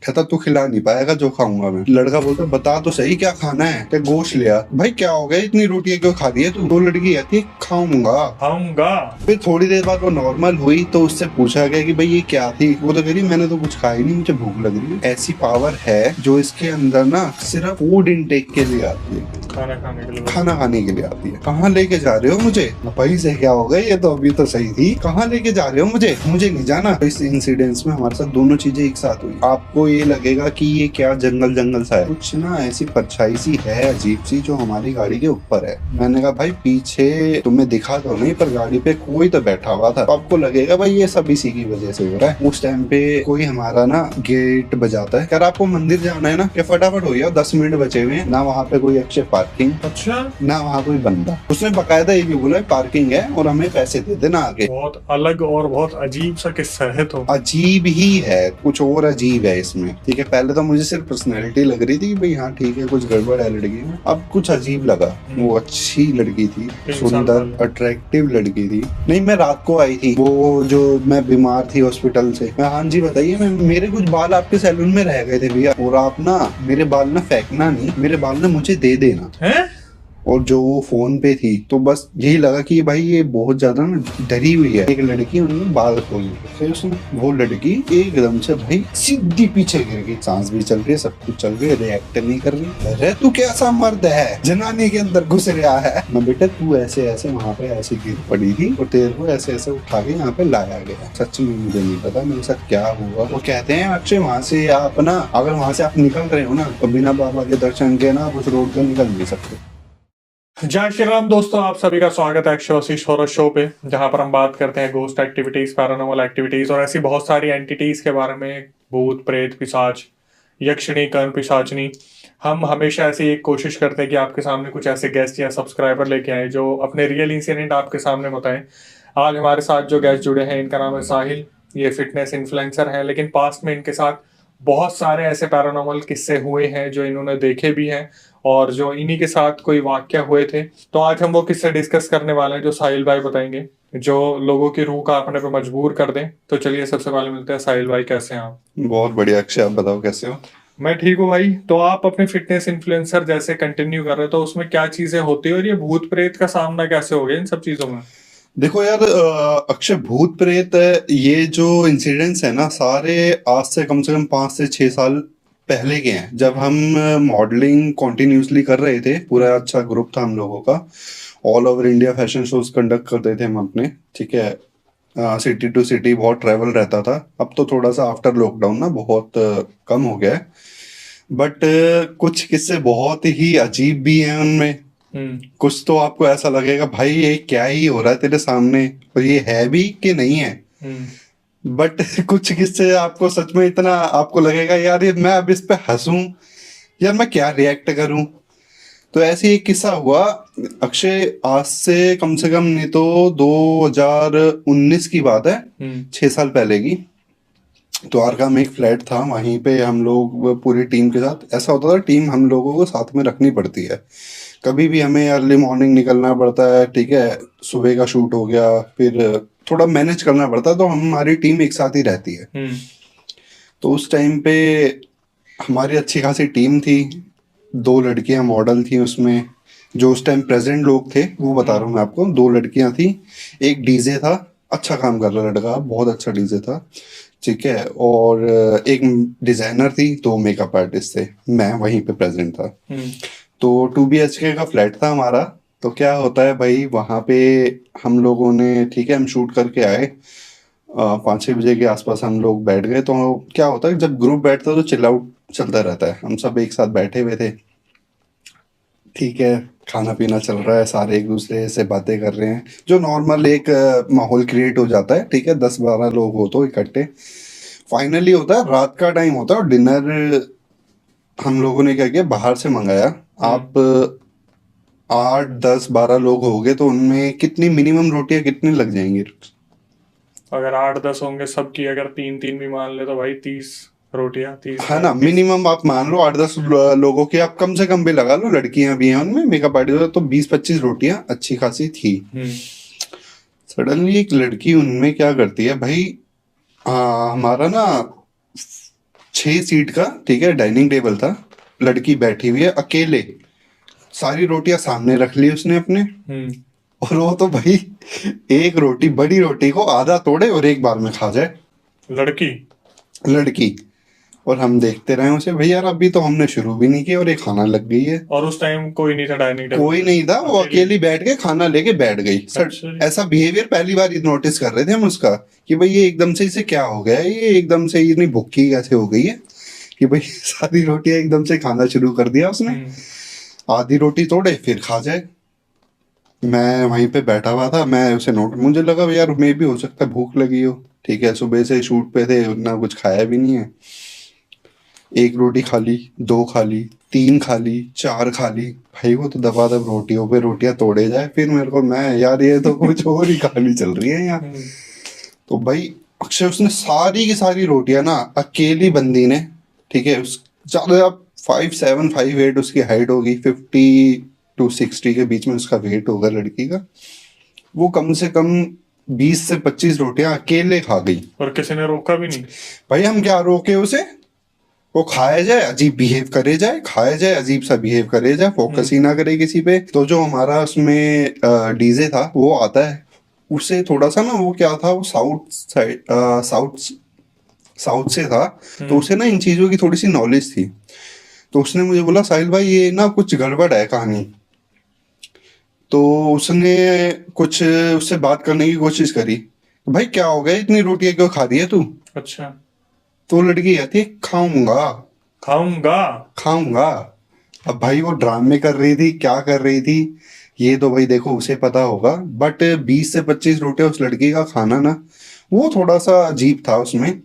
कहता तू खिला नहीं पाएगा जो खाऊंगा मैं। लड़का बोलता बता तो सही क्या खाना है। क्या गोश्त लिया। भाई क्या हो गया इतनी रोटियां क्यों खा रही है तू। तो लड़की कहती है खाऊंगा। फिर थोड़ी देर बाद वो नॉर्मल हुई तो उससे पूछा गया कि भाई ये क्या थी। वो तो कह रही मैंने तो कुछ खाया नहीं, मुझे भूख लग रही है। ऐसी पावर है जो इसके अंदर ना सिर्फ फूड इनटेक के लिए आती है, खाना खाने के लिए आती है। कहाँ लेके जा रहे हो मुझे। भाई से क्या हो गया, ये तो अभी तो सही थी। कहाँ लेके जा रहे हो मुझे नहीं जाना। इस इंसिडेंस में हमारे साथ दोनों चीजें एक साथ हुई। आपको ये लगेगा कि ये क्या जंगल सा है, कुछ ना ऐसी परछाई सी है अजीब सी जो हमारी गाड़ी के ऊपर है। मैंने कहा भाई पीछे तुम्हें दिखा तो नहीं पर गाड़ी पे कोई तो बैठा हुआ था। तो आपको लगेगा भाई ये सब इसी की वजह से हो रहा है। उस टाइम पे कोई हमारा ना गेट बजाता है, अगर आपको मंदिर जाना है ना कि फटाफट हो गया 10 मिनट बचे हुए हैं। ना वहाँ पे कोई अक्षय पार्किंग, अच्छा ना वहाँ कोई बंदा। उसने बकायदा ये भी बोला पार्किंग है और हमें पैसे दे देना आगे। बहुत अलग और बहुत अजीब सा किस्सा है। तो अजीब ही है, कुछ और अजीब है इसमें। ठीक है पहले तो मुझे सिर्फ पर्सनैलिटी लग रही थी भाई हाँ ठीक है कुछ गड़बड़ है लड़की में। अब कुछ अजीब लगा। वो अच्छी लड़की थी, सुंदर अट्रैक्टिव लड़की थी। नहीं मैं रात को आई थी, वो जो मैं बीमार थी हॉस्पिटल से। मैं हाँ जी बताइए। मैं मेरे कुछ बाल आपके सैलून में रह गए थे भैया, और आप ना मेरे बाल ना फेंकना नहीं, मेरे बाल ना मुझे दे देना है। और जो वो फोन पे थी तो बस यही लगा कि भाई ये बहुत ज्यादा ना डरी हुई है। एक लड़की उन्होंने बाल खोल दिए, फिर उसने वो लड़की एकदम से भाई सीधी पीछे गिर गई। सांस भी चल रही है, सब कुछ चल रही है, रिएक्ट नहीं कर रही। अरे तू कैसा मर्द है जनानी के अंदर घुस रहा है। मैं बेटा तू ऐसे ऐसे वहाँ पे ऐसे गिर पड़ी थी और तेरे को ऐसे ऐसे उठा के यहाँ पे लाया गया। सच में मुझे नहीं पता मेरे साथ क्या हुआ। वो कहते हैं अक्षय वहाँ से आप ना अगर वहाँ से आप निकल रहे हो ना तो बिना बाबा के दर्शन के ना आप उस रोड पे निकल नहीं सकते। जय श्री राम दोस्तों, आप सभी का स्वागत है अक्षय हॉरर शो पे, जहां पर हम बात करते हैं घोस्ट एक्टिविटीज, पैरानॉर्मल एक्टिविटीज और ऐसी बहुत सारी एंटिटीज के बारे में। भूत प्रेत पिशाच यक्षिणी कर्ण पिशाचनी। हम हमेशा ऐसी एक कोशिश करते हैं कि आपके सामने कुछ ऐसे गेस्ट या सब्सक्राइबर लेके आए जो अपने रियल इंसिडेंट आपके सामने बताएं। आज हमारे साथ जो गेस्ट जुड़े हैं इनका नाम है साहिल। ये फिटनेस इन्फ्लुएंसर है, लेकिन पास्ट में इनके साथ बहुत सारे ऐसे पैरानॉर्मल किस्से हुए हैं जो इन्होंने देखे भी हैं और जो इन्हीं के साथ कोई वाक्य हुए थे। तो आज हम वो किस्से डिस्कस करने वाले हैं जो साहिल भाई बताएंगे, जो लोगों की रूह कांपने पे मजबूर कर दें। तो चलिए सबसे पहले मिलते हैं। साहिल भाई कैसे हैं आप? बहुत बढ़िया अक्षय, आप बताओ कैसे हो? मैं ठीक हूँ भाई। तो आप अपने फिटनेस इन्फ्लुएंसर जैसे कंटिन्यू कर रहे हो तो उसमें क्या चीजें होती है और ये भूत प्रेत का सामना कैसे हो गया इन सब चीजों में? देखो यार अक्षय भूत प्रेत ये जो इंसिडेंट्स है ना सारे आज से कम 5 से 6 साल पहले के हैं। जब हम मॉडलिंग कॉन्टिन्यूसली कर रहे थे, पूरा अच्छा ग्रुप था हम लोगों का। All over India fashion shows conduct करते थे हम अपने। ठीक है सिटी टू सिटी बहुत ट्रैवल रहता था। अब तो थोड़ा सा आफ्टर लॉकडाउन ना बहुत कम हो गया है। बट कुछ किस्से बहुत ही अजीब भी हैं उनमें। कुछ तो आपको ऐसा लगेगा भाई ये क्या ही हो रहा है तेरे सामने, और ये है भी कि नहीं है। बट कुछ किस्से आपको सच में इतना आपको लगेगा यार ये मैं अब इस पे हंसूं यार मैं क्या रिएक्ट करूं। तो ऐसे ही एक किस्सा हुआ अक्षय, आज से कम नहीं तो 2019 की बात है, 6 साल पहले की। द्वारका में एक फ्लैट था, वहीं पे हम लोग पूरी टीम के साथ। ऐसा होता था टीम हम लोगों को साथ में रखनी पड़ती है, कभी भी हमें अर्ली मॉर्निंग निकलना पड़ता है। ठीक है सुबह का शूट हो गया फिर थोड़ा मैनेज करना पड़ता है, तो हमारी टीम एक साथ ही रहती है। तो उस टाइम पे हमारी अच्छी खासी टीम थी, 2 लड़कियां मॉडल थी उसमें। जो उस टाइम प्रेजेंट लोग थे वो बता रहा हूँ मैं आपको। 2 लड़कियां थी, एक डीजे था, अच्छा काम कर रहा लड़का, बहुत अच्छा डीजे था। ठीक है और एक डिजाइनर थी, 2 मेकअप आर्टिस्ट थे, मैं वहीं पे प्रेजेंट था। तो 2 BHK का फ्लैट था हमारा। तो क्या होता है भाई वहाँ पे हम लोगों ने, ठीक है हम शूट करके आए 5-6 बजे के आसपास हम लोग बैठ गए। तो क्या होता है जब ग्रुप बैठता है तो चिल आउट चलता रहता है। हम सब एक साथ बैठे हुए थे, ठीक है खाना पीना चल रहा है, सारे एक दूसरे से बातें कर रहे हैं, जो नॉर्मल एक माहौल क्रिएट हो जाता है। ठीक है 10-12 लोग हो तो इकट्ठे। फाइनली होता है रात का टाइम होता है और डिनर हम लोगों ने क्या किया बाहर से मंगाया। आप 8-10-12 लोग हो गए तो उनमें कितनी मिनिमम रोटियां कितनी लग जाएंगी? अगर 8-10 होंगे सबकी, अगर 3-3 भी मान ले तो भाई 30 रोटियां, 30 है ना, मिनिमम आप मान लो 8-10 लोगों की, आप कम से कम भी लगा लो, लड़कियां भी हैं उनमें, मेकअप आर्टिस्ट, तो 20-25 रोटियां अच्छी खासी थी। सडनली एक लड़की उनमें क्या करती है भाई, हमारा ना 6 सीट का, ठीक है, डाइनिंग टेबल था, लड़की बैठी हुई है अकेले, सारी रोटियां सामने रख ली उसने अपने, और वो तो भाई एक रोटी, बड़ी रोटी को आधा तोड़े और एक बार में खा जाए, लड़की। लड़की। और हम देखते रहे उसे, भाई यार अभी तो हमने शुरू भी नहीं किया और ये खाना लग गई है। और उस टाइम कोई नहीं था डाइनिंग टेबल, कोई नहीं था, वो अकेली बैठ के खाना लेके बैठ गई। अच्छा। ऐसा बिहेवियर पहली बार नोटिस कर रहे थे हम उसका, कि भाई ये एकदम से इसे क्या हो गया है, ये एकदम से इतनी भूखी कैसे हो गई है कि भाई सारी रोटियां एकदम से खाना शुरू कर दिया उसने, आधी रोटी तोड़े फिर खा जाए। मैं वहीं पे बैठा हुआ था, मैं उसे नोट, मुझे लगा यार मे भी हो सकता है भूख लगी हो, ठीक है, सुबह से शूट पे थे, उतना कुछ खाया भी नहीं है। एक रोटी खा ली, 2 खा ली, 3 खा ली, 4 खा ली, भाई वो तो दबादब रोटियों पे रोटियां तोड़े जाए। फिर मेरे को, मैं यार ये तो कुछ और ही कहानी चल रही है यहाँ। तो भाई अक्षय उसने सारी की सारी रोटियां ना, अकेली बंदी ने, ठीक है, उस ज्यादा 5'7", 5'8" उसकी हाइट होगी, 50 to 60 के बीच में उसका वेट होगा लड़की का, वो कम से कम 20 से 25 रोटियां अकेले खा गई। और किसी ने रोका भी नहीं। भाई हम क्या रोके उसे, वो खाया जाए, अजीब बिहेव करे जाए, खाया जाए, अजीब सा बिहेव करे जाए, फोकस ही ना करे किसी पे। तो जो हमारा उसमें डीजे था वो आता है, उससे थोड़ा सा ना, वो क्या था, वो साउथ साइड, साउथ से था, तो उसे ना इन चीजों की थोड़ी सी नॉलेज थी। तो उसने मुझे बोला, साहिल भाई ये ना कुछ गड़बड़ है कहानी। तो उसने कुछ उससे बात करने की कोशिश करी, भाई क्या हो गया, इतनी रोटियां क्यों खा रही है तू। अच्छा। तो लड़की कहती, खाऊंगा खाऊंगा। खाऊंगा। अब भाई वो ड्रामे कर रही थी, क्या कर रही थी, ये तो भाई देखो उसे पता होगा, बट 20 से 25 रोटियां उस लड़की का खाना ना, वो थोड़ा सा अजीब था उसमें।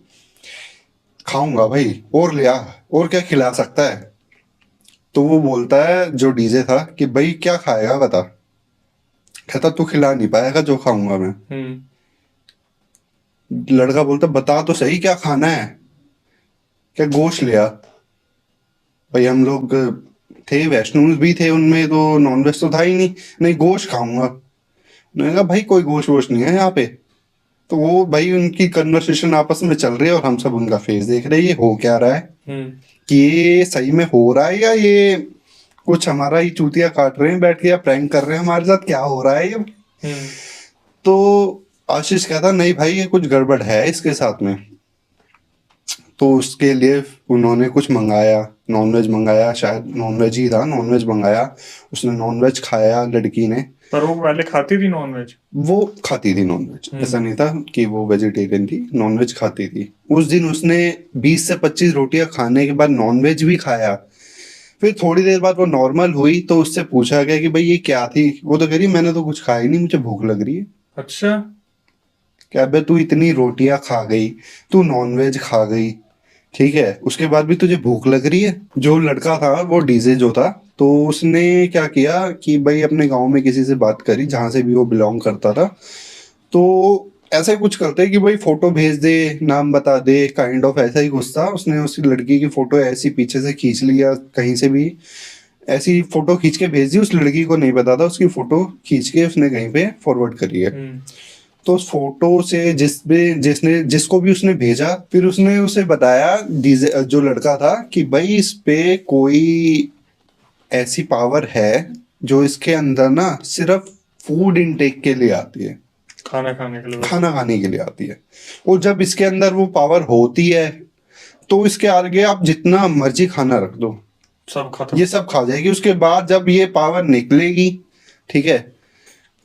खाऊंगा भाई, और लिया, और क्या खिला सकता है। तो वो बोलता है जो डीजे था कि भाई क्या खाएगा बता। कहता तू खिला नहीं पाएगा जो खाऊंगा मैं। लड़का बोलता बता तो सही क्या खाना है। क्या गोश्त लिया। भाई हम लोग थे, वैष्णव भी थे उनमें, तो नॉनवेज तो था ही नहीं। नहीं गोश्त खाऊंगा। उन्होंने कहा भाई कोई गोश्त वोश्त नहीं है यहाँ पे। तो वो भाई उनकी कन्वर्सेशन आपस में चल रही है और हम सब उनका फेस देख रहे हैं, ये हो क्या रहा है, कि ये सही में हो रहा है या ये कुछ हमारा ही चूतिया काट रहे हैं बैठ के, या प्रैंक कर रहे हैं हमारे साथ, क्या हो रहा है ये। तो आशीष कहता नहीं भाई ये कुछ गड़बड़ है इसके साथ में। तो उसके लिए उन्होंने कुछ मंगाया, नॉनवेज मंगाया, शायद नॉनवेज ही था, नॉनवेज मंगाया, उसने नॉनवेज खाया लड़की ने। पर वो पहले खाती थी नॉनवेज? वो खाती थी नॉनवेज, ऐसा नहीं था कि वो वेजिटेरियन थी, नॉनवेज खाती थी। उस दिन उसने 20 से 25 रोटियां खाने के बाद नॉनवेज भी खाया। फिर थोड़ी देर बाद वो नॉर्मल हुई तो उससे पूछा गया कि भाई ये क्या थी। वो तो कह रही मैंने तो कुछ खाया ही नहीं, मुझे भूख लग रही है। अच्छा। क्या बे तू इतनी रोटियां खा गई, तू नॉनवेज खा गई, ठीक है, उसके बाद भी तुझे भूख लग रही है। जो लड़का था वो डीजे जो था, तो उसने क्या किया कि भाई अपने गांव में किसी से बात करी जहां से भी वो बिलोंग करता था। तो ऐसा ही कुछ करते कि भाई फोटो भेज दे, नाम बता दे, काइंड ऑफ ऐसा ही कुछ था। उसने उस लड़की की फोटो ऐसी पीछे से खींच लिया, कहीं से भी ऐसी फोटो खींच के भेज दी। उस लड़की को नहीं पता था, उसकी फोटो खींच के उसने कहीं पे फॉरवर्ड करी है। तो उस फोटो से जिसने जिसको भी उसने भेजा, फिर उसने उसे बताया डीजे जो लड़का था कि भाई इस पे कोई ऐसी पावर है जो इसके अंदर ना सिर्फ फूड इनटेक के लिए आती है, खाना खाने के लिए, खाना खाने के लिए आती है। और जब इसके अंदर वो पावर होती है तो इसके आगे आप जितना मर्जी खाना रख दो, सब खत्म, ये सब खा जाएगी। उसके बाद जब ये पावर निकलेगी, ठीक है,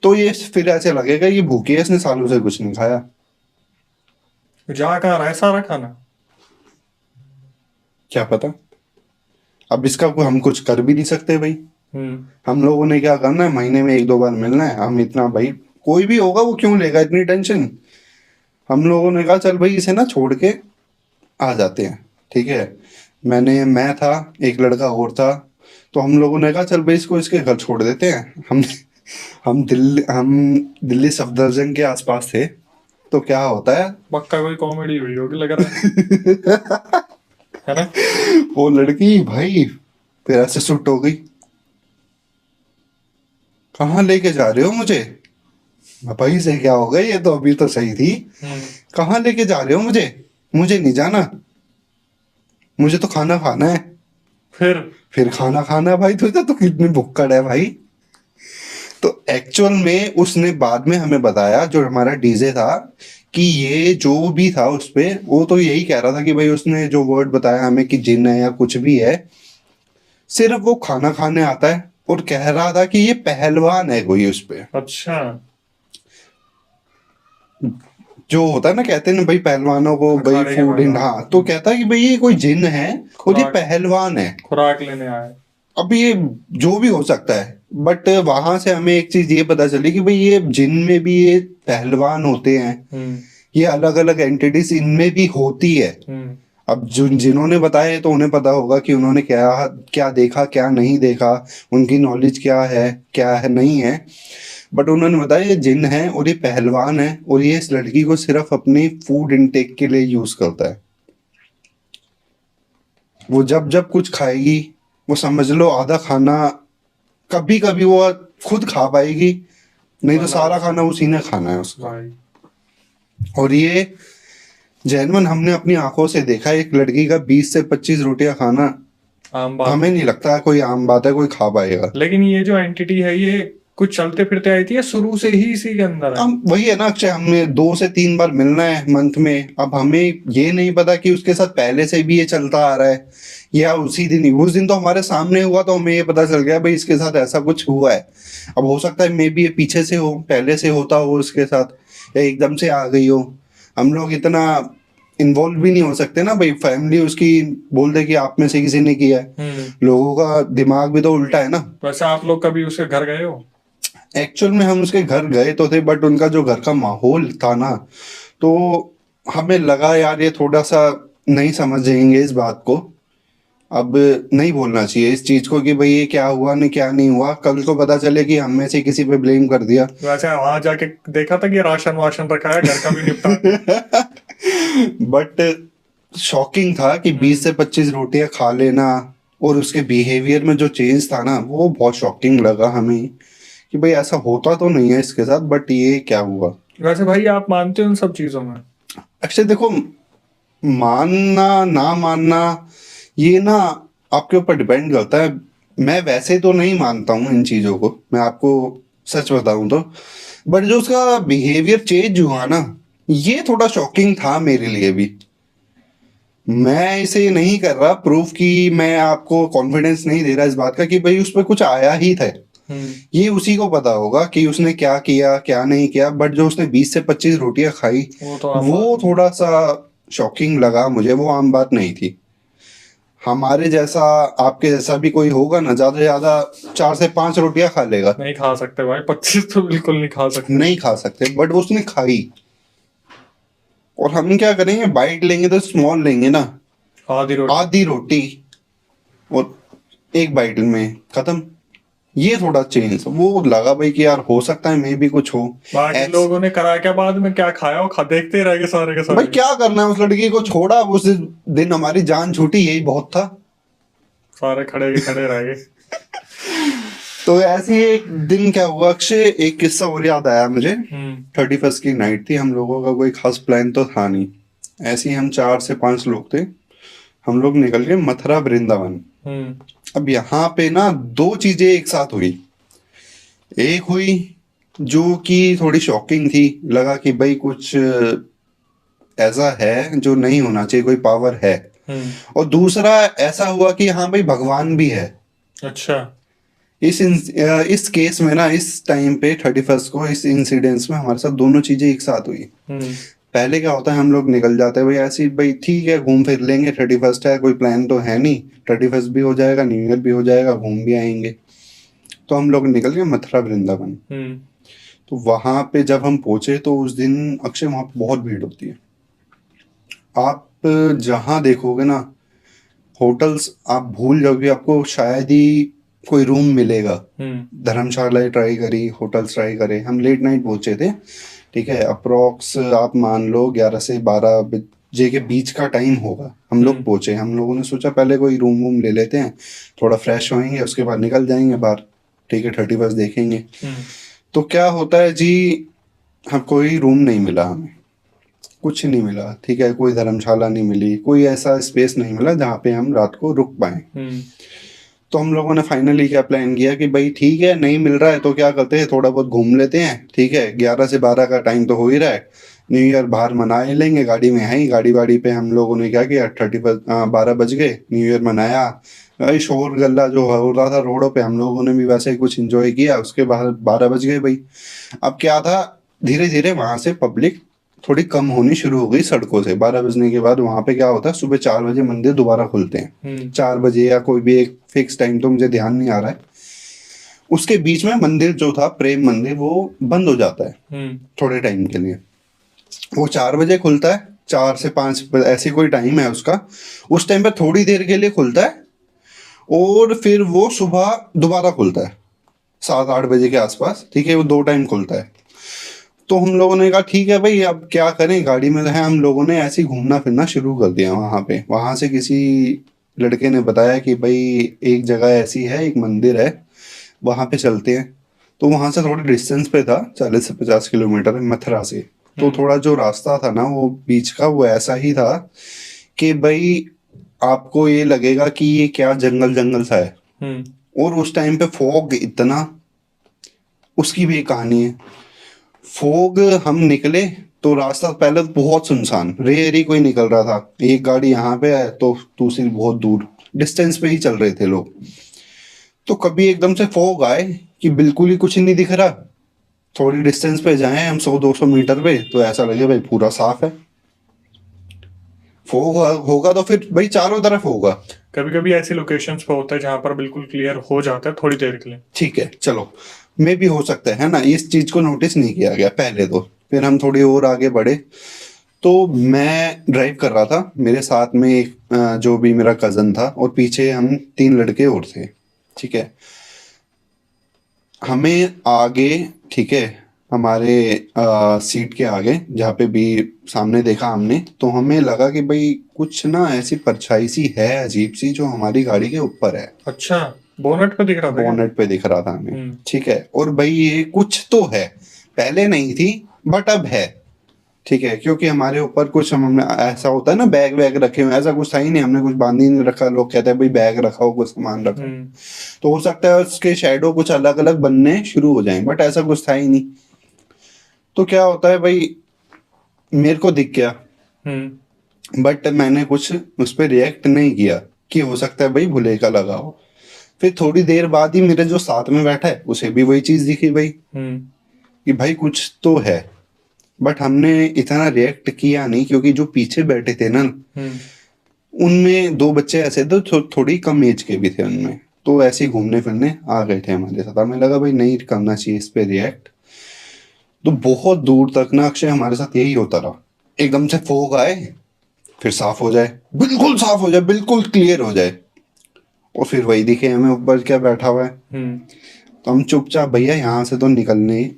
तो ये फिर ऐसे लगेगा ये भूखी है, इसने सालों से कुछ नहीं खाया। जा कहाँ रहा है सारा खाना, क्या पता। अब इसका हम कुछ कर भी नहीं सकते भाई। हम लोगों ने क्या करना है, महीने में 1-2 बार मिलना है। हम इतना भाई, कोई भी होगा वो क्यों लेगा इतनी टेंशन। हम लोगों ने कहा चल भाई इसे ना छोड़ के आ जाते हैं, ठीक है। मैं था, एक लड़का और था, तो हम लोगों ने कहा चल भाई इसको इसके घर छोड़ देते हैं। हम दिल्ली सफदरजंग के आसपास थे। तो क्या होता है, पक्का कोई कॉमेडी हुई होगी लग रहा है ना। वो लड़की भाई फिर ऐसे सुट हो गई, कहाँ लेके जा रहे हो मुझे। भाई से क्या हो गया, ये तो अभी तो सही थी, कहाँ लेके जा रहे हो मुझे, मुझे नहीं जाना। मुझे तो खाना खाना है। फिर खाना खाना है भाई, तुझे तो कितनी भुक्कड़ है भाई। तो एक्चुअल में उसने बाद में हमें बताया, जो हमारा डीजे था, कि ये जो भी था उस पे, वो तो यही कह रहा था कि भाई उसने जो वर्ड बताया हमें कि जिन है या कुछ भी है, सिर्फ वो खाना खाने आता है, और कह रहा था कि ये पहलवान है कोई उस पे। अच्छा। जो होता है ना, कहते हैं ना भाई पहलवानों को भाई अखाड़े के फूड इन, पहलवान। हाँ, तो कहता है कि भाई ये कोई जिन है और ये खुराक पहलवान है। खुराक लेने आए। अब ये जो भी हो सकता है, बट वहां से हमें एक चीज ये पता चली कि भाई ये जिन में भी ये पहलवान होते हैं, हम्म। ये अलग अलग एंटिटीज इनमें भी होती है। हम्म। अब जो जिन्होंने बताया तो उन्हें पता होगा कि उन्होंने क्या क्या देखा, क्या नहीं देखा, उनकी नॉलेज क्या है नहीं है। बट उन्होंने बताया ये जिन है और ये पहलवान है, और ये इस लड़की को सिर्फ अपनी फूड इनटेक के लिए यूज करता है। वो जब जब कुछ खाएगी, वो समझ लो आधा खाना कभी कभी वो खुद खा पाएगी, नहीं तो वरना सारा उसे- खाना उसी ने खाना है उसका। भाई। और ये जैनवन हमने अपनी आंखों से देखा है, एक लड़की का 20 से 25 रोटियां खाना आम बात हमें है। नहीं लगता कोई आम बात है, कोई खा पाएगा। लेकिन ये जो एंटिटी है, ये कुछ चलते फिरते आई थी या शुरू से ही इसी के अंदर है? हम वही है ना अक्षय, हमें 2 से 3 बार मिलना है मंथ में। अब हमें ये नहीं पता कि उसके साथ पहले से भी ये चलता आ रहा है या उसी दिन ही, उस दिन तो हमारे सामने हुआ तो हमें ये पता चल गया भाई इसके साथ ऐसा कुछ हुआ है। अब हो सकता है मे बी ये पीछे से हो, पहले से होता हो उसके साथ, या एकदम से आ गई हो। हम लोग इतना इन्वॉल्व भी नहीं हो सकते ना भाई, फैमिली उसकी बोल दे कि आप में से किसी ने किया है। लोगों का दिमाग भी तो उल्टा है ना। वैसे आप लोग कभी उसके घर गए हो? एक्चुअल में हम उसके घर गए तो थे, बट उनका जो घर का माहौल था ना, तो हमें लगा यार ये थोड़ा सा नहीं समझेंगे इस बात को। अब नहीं बोलना चाहिए इस चीज को कि भाई ये क्या हुआ नहीं क्या नहीं हुआ, कल को पता चले कि हम में से किसी पे ब्लेम कर दिया। वैसे वहां जाके देखा था कि राशन वाशन रखा है, घर का भी निपटा दिया। बट शॉकिंग था कि 20 से 25 रोटियां खा लेना, और उसके बिहेवियर में जो चेंज था ना, वो बहुत शॉकिंग लगा हमें कि भाई ऐसा होता तो नहीं है इसके साथ, बट ये क्या हुआ। वैसे भाई आप मानते हो उन सब चीजों में? अक्षय देखो, मानना ना मानना ये ना आपके ऊपर डिपेंड करता है। मैं वैसे तो नहीं मानता हूँ इन चीजों को, मैं आपको सच बताऊं तो। बट जो उसका बिहेवियर चेंज हुआ ना, ये थोड़ा शॉकिंग था मेरे लिए भी। मैं इसे नहीं कर रहा प्रूफ कि मैं आपको कॉन्फिडेंस नहीं दे रहा इस बात का कि भाई उस पर कुछ आया ही था। ये उसी को पता होगा कि उसने क्या किया क्या नहीं किया, बट जो उसने 20 से 25 रोटियां खाई, वो तो आम वो बात है। थोड़ा सा शॉकिंग लगा मुझे। वो आम बात नहीं थी। हमारे जैसा, आपके जैसा भी कोई होगा ना, ज्यादा से ज्यादा 4 से 5 रोटियां खा लेगा। नहीं खा सकते भाई, 25 तो बिल्कुल नहीं खा सकते। नहीं खा सकते, बट उसने खाई। और हम क्या करेंगे, बाइट लेंगे तो स्मॉल लेंगे ना, आधी रोटी। आधी रोटी, और एक बाइट में खत्म। ये थोड़ा चेंज वो लगा भाई कि यार हो सकता है मे भी कुछ हो। बाकी लोगों ने करा क्या, बाद में क्या खाया वो देखते ही रह गए सारे के भाई सारे। क्या करना है, उस लड़की को छोड़ा, उस दिन हमारी जान छूटी, यही बहुत था। सारे खड़े के खड़े रह गए। तो ऐसे ही एक दिन क्या हुआ अक्षय, एक किस्सा और याद आया मुझे। 31 की नाइट थी, हम लोगों का कोई खास प्लान तो था नहीं। ऐसे ही हम 4 से 5 लोग थे। हम लोग निकल गए मथुरा वृंदावन। अब यहाँ पे ना 2 चीजें एक साथ हुई। एक हुई जो कि थोड़ी शॉकिंग थी, लगा कि भाई कुछ ऐसा है जो नहीं होना चाहिए, कोई पावर है। और दूसरा ऐसा हुआ कि हाँ भाई भगवान भी है। अच्छा। इस केस में ना, इस टाइम पे 31 को, इस इंसिडेंस में हमारे साथ दोनों चीजें एक साथ हुई। पहले क्या होता है, हम लोग निकल जाते हैं भाई ऐसे ही, भाई ठीक है घूम फिर लेंगे, 31 है, कोई प्लान तो है नहीं, 31 भी हो जाएगा, न्यू ईयर भी हो जाएगा, घूम भी आएंगे। तो हम लोग निकल गए मथुरा वृंदावन। तो वहां पे जब हम पहुंचे तो उस दिन अक्षय वहां पे बहुत भीड़ होती है। आप जहां देखोगे ना, होटल्स आप भूल जाओगे, आपको शायद ही कोई रूम मिलेगा। धर्मशाला ट्राई करी, होटल्स ट्राई करे, हम लेट नाइट पहुंचे थे। ठीक है, अप्रोक्स आप मान लो 11 से 12 बजे के बीच का टाइम होगा। हम लोग पहुंचे, हम लोगों ने सोचा पहले कोई रूम वूम ले लेते हैं, थोड़ा फ्रेश होएंगे, उसके बाद निकल जाएंगे बाहर। ठीक है, 31 देखेंगे। तो क्या होता है जी, हम कोई रूम नहीं मिला हमें। कुछ नहीं मिला, ठीक है, कोई धर्मशाला नहीं मिली, कोई ऐसा स्पेस नहीं मिला जहाँ पे हम रात को रुक पाए। तो हम लोगों ने फाइनली क्या प्लान किया कि भाई ठीक है, नहीं मिल रहा है तो क्या करते हैं, थोड़ा बहुत घूम लेते हैं, ठीक है, 11 से 12 का टाइम तो हो ही रहा है, न्यू ईयर बाहर मना ही लेंगे, गाड़ी में है ही, गाड़ी वाड़ी पे हम लोगों ने क्या किया, 12 बज गए, न्यू ईयर मनाया। भाई शोर गल्ला जो हो रहा था रोडों पे, हम लोगों ने भी वैसे ही कुछ एंजॉय किया, उसके बाद 12 बज गए भाई। अब क्या था, धीरे धीरे वहां से पब्लिक थोड़ी कम होनी शुरू हो गई सड़कों से। 12 बजने के बाद वहां पे क्या होता है, सुबह 4 बजे मंदिर दोबारा खुलते हैं, 4 बजे या कोई भी एक फिक्स टाइम, तो मुझे ध्यान नहीं आ रहा है। उसके बीच में मंदिर जो था, प्रेम मंदिर, वो बंद हो जाता है थोड़े टाइम के लिए। वो 4 बजे खुलता है, 4 से 5 ऐसी कोई टाइम है उसका, उस टाइम पे थोड़ी देर के लिए खुलता है और फिर वो सुबह दोबारा खुलता है 7-8 बजे के आसपास, ठीक है, वो 2 टाइम खुलता है। तो हम लोगों ने कहा ठीक है भाई, अब क्या करें, गाड़ी में है, हम लोगों ने ऐसे ही घूमना फिरना शुरू कर दिया वहां पे। वहां से किसी लड़के ने बताया कि भाई एक जगह ऐसी है, एक मंदिर है, वहां पे चलते हैं। तो वहां से थोड़े डिस्टेंस पे था, 40 से 50 किलोमीटर मथुरा से। तो थोड़ा जो रास्ता था ना वो बीच का, वो ऐसा ही था कि भाई आपको ये लगेगा कि ये क्या जंगल जंगल सा है। और उस टाइम पे फॉग इतना, उसकी भी एक कहानी है। फोग हम निकले तो रास्ता पहले तो बहुत सुनसान, रेयर ही कोई निकल रहा था, एक गाड़ी यहाँ पे है तो दूसरी बहुत दूर डिस्टेंस पे ही चल रहे थे लोग। तो कभी एकदम से फोग आए कि बिल्कुल ही कुछ नहीं दिख रहा, थोड़ी डिस्टेंस पे जाएं हम 100-200 मीटर पे तो ऐसा लगे भाई पूरा साफ है। फोग होगा तो फिर भाई चारों तरफ होगा। कभी कभी ऐसी लोकेशंस पे होता है जहां पर बिल्कुल क्लियर हो जाता है थोड़ी देर के लिए, ठीक है चलो, मे भी हो सकता है ना, इस चीज को नोटिस नहीं किया गया पहले तो। फिर हम थोड़ी और आगे बढ़े तो मैं ड्राइव कर रहा था, मेरे साथ में एक जो भी मेरा कजन था, और पीछे हम 3 लड़के और थे, ठीक है। हमें आगे, ठीक है, हमारे सीट के आगे जहाँ पे भी सामने देखा हमने, तो हमें लगा कि भाई कुछ ना ऐसी परछाई सी है अजीब सी, जो हमारी गाड़ी के ऊपर है। अच्छा, बोनट पे दिख रहा था क्या? बोनेट पे दिख रहा था हमें, ठीक है। और भाई ये कुछ तो है, पहले नहीं थी बट अब है, ठीक है, क्योंकि हमारे ऊपर कुछ हमने ऐसा होता है ना, बैग वैग रखे हुए, ऐसा कुछ था ही नहीं, हमने कुछ बांध ही नहीं रखा। लोग कहते हैं भाई बैग रखा हो, कुछ सामान रखा, तो हो सकता है उसके शैडो कुछ अलग अलग बनने शुरू हो जाएं, बट ऐसा कुछ था ही नहीं। तो क्या होता है भाई, मेरे को दिख गया बट मैंने कुछ उस पर रिएक्ट नहीं किया कि हो सकता है भाई भुले का लगा हो। फिर थोड़ी देर बाद ही मेरे जो साथ में बैठा है उसे भी वही चीज दिखी भाई, कि भाई कुछ तो है। बट हमने इतना रिएक्ट किया नहीं, क्योंकि जो पीछे बैठे थे ना, उनमें 2 बच्चे ऐसे थे, थोड़ी कम एज के भी थे उनमें, तो ऐसे ही घूमने फिरने आ गए थे हमारे साथ। हमें लगा भाई नहीं करना चाहिए इस पे रिएक्ट। तो बहुत दूर तक ना अक्षय हमारे साथ यही होता रहा, एकदम से फोग आए, फिर साफ हो जाए, बिल्कुल साफ हो जाए, बिल्कुल क्लियर हो जाए, और फिर वही दिखे हमें ऊपर क्या बैठा हुआ है। तो हम चुपचाप, भैया यहाँ से तो निकलने,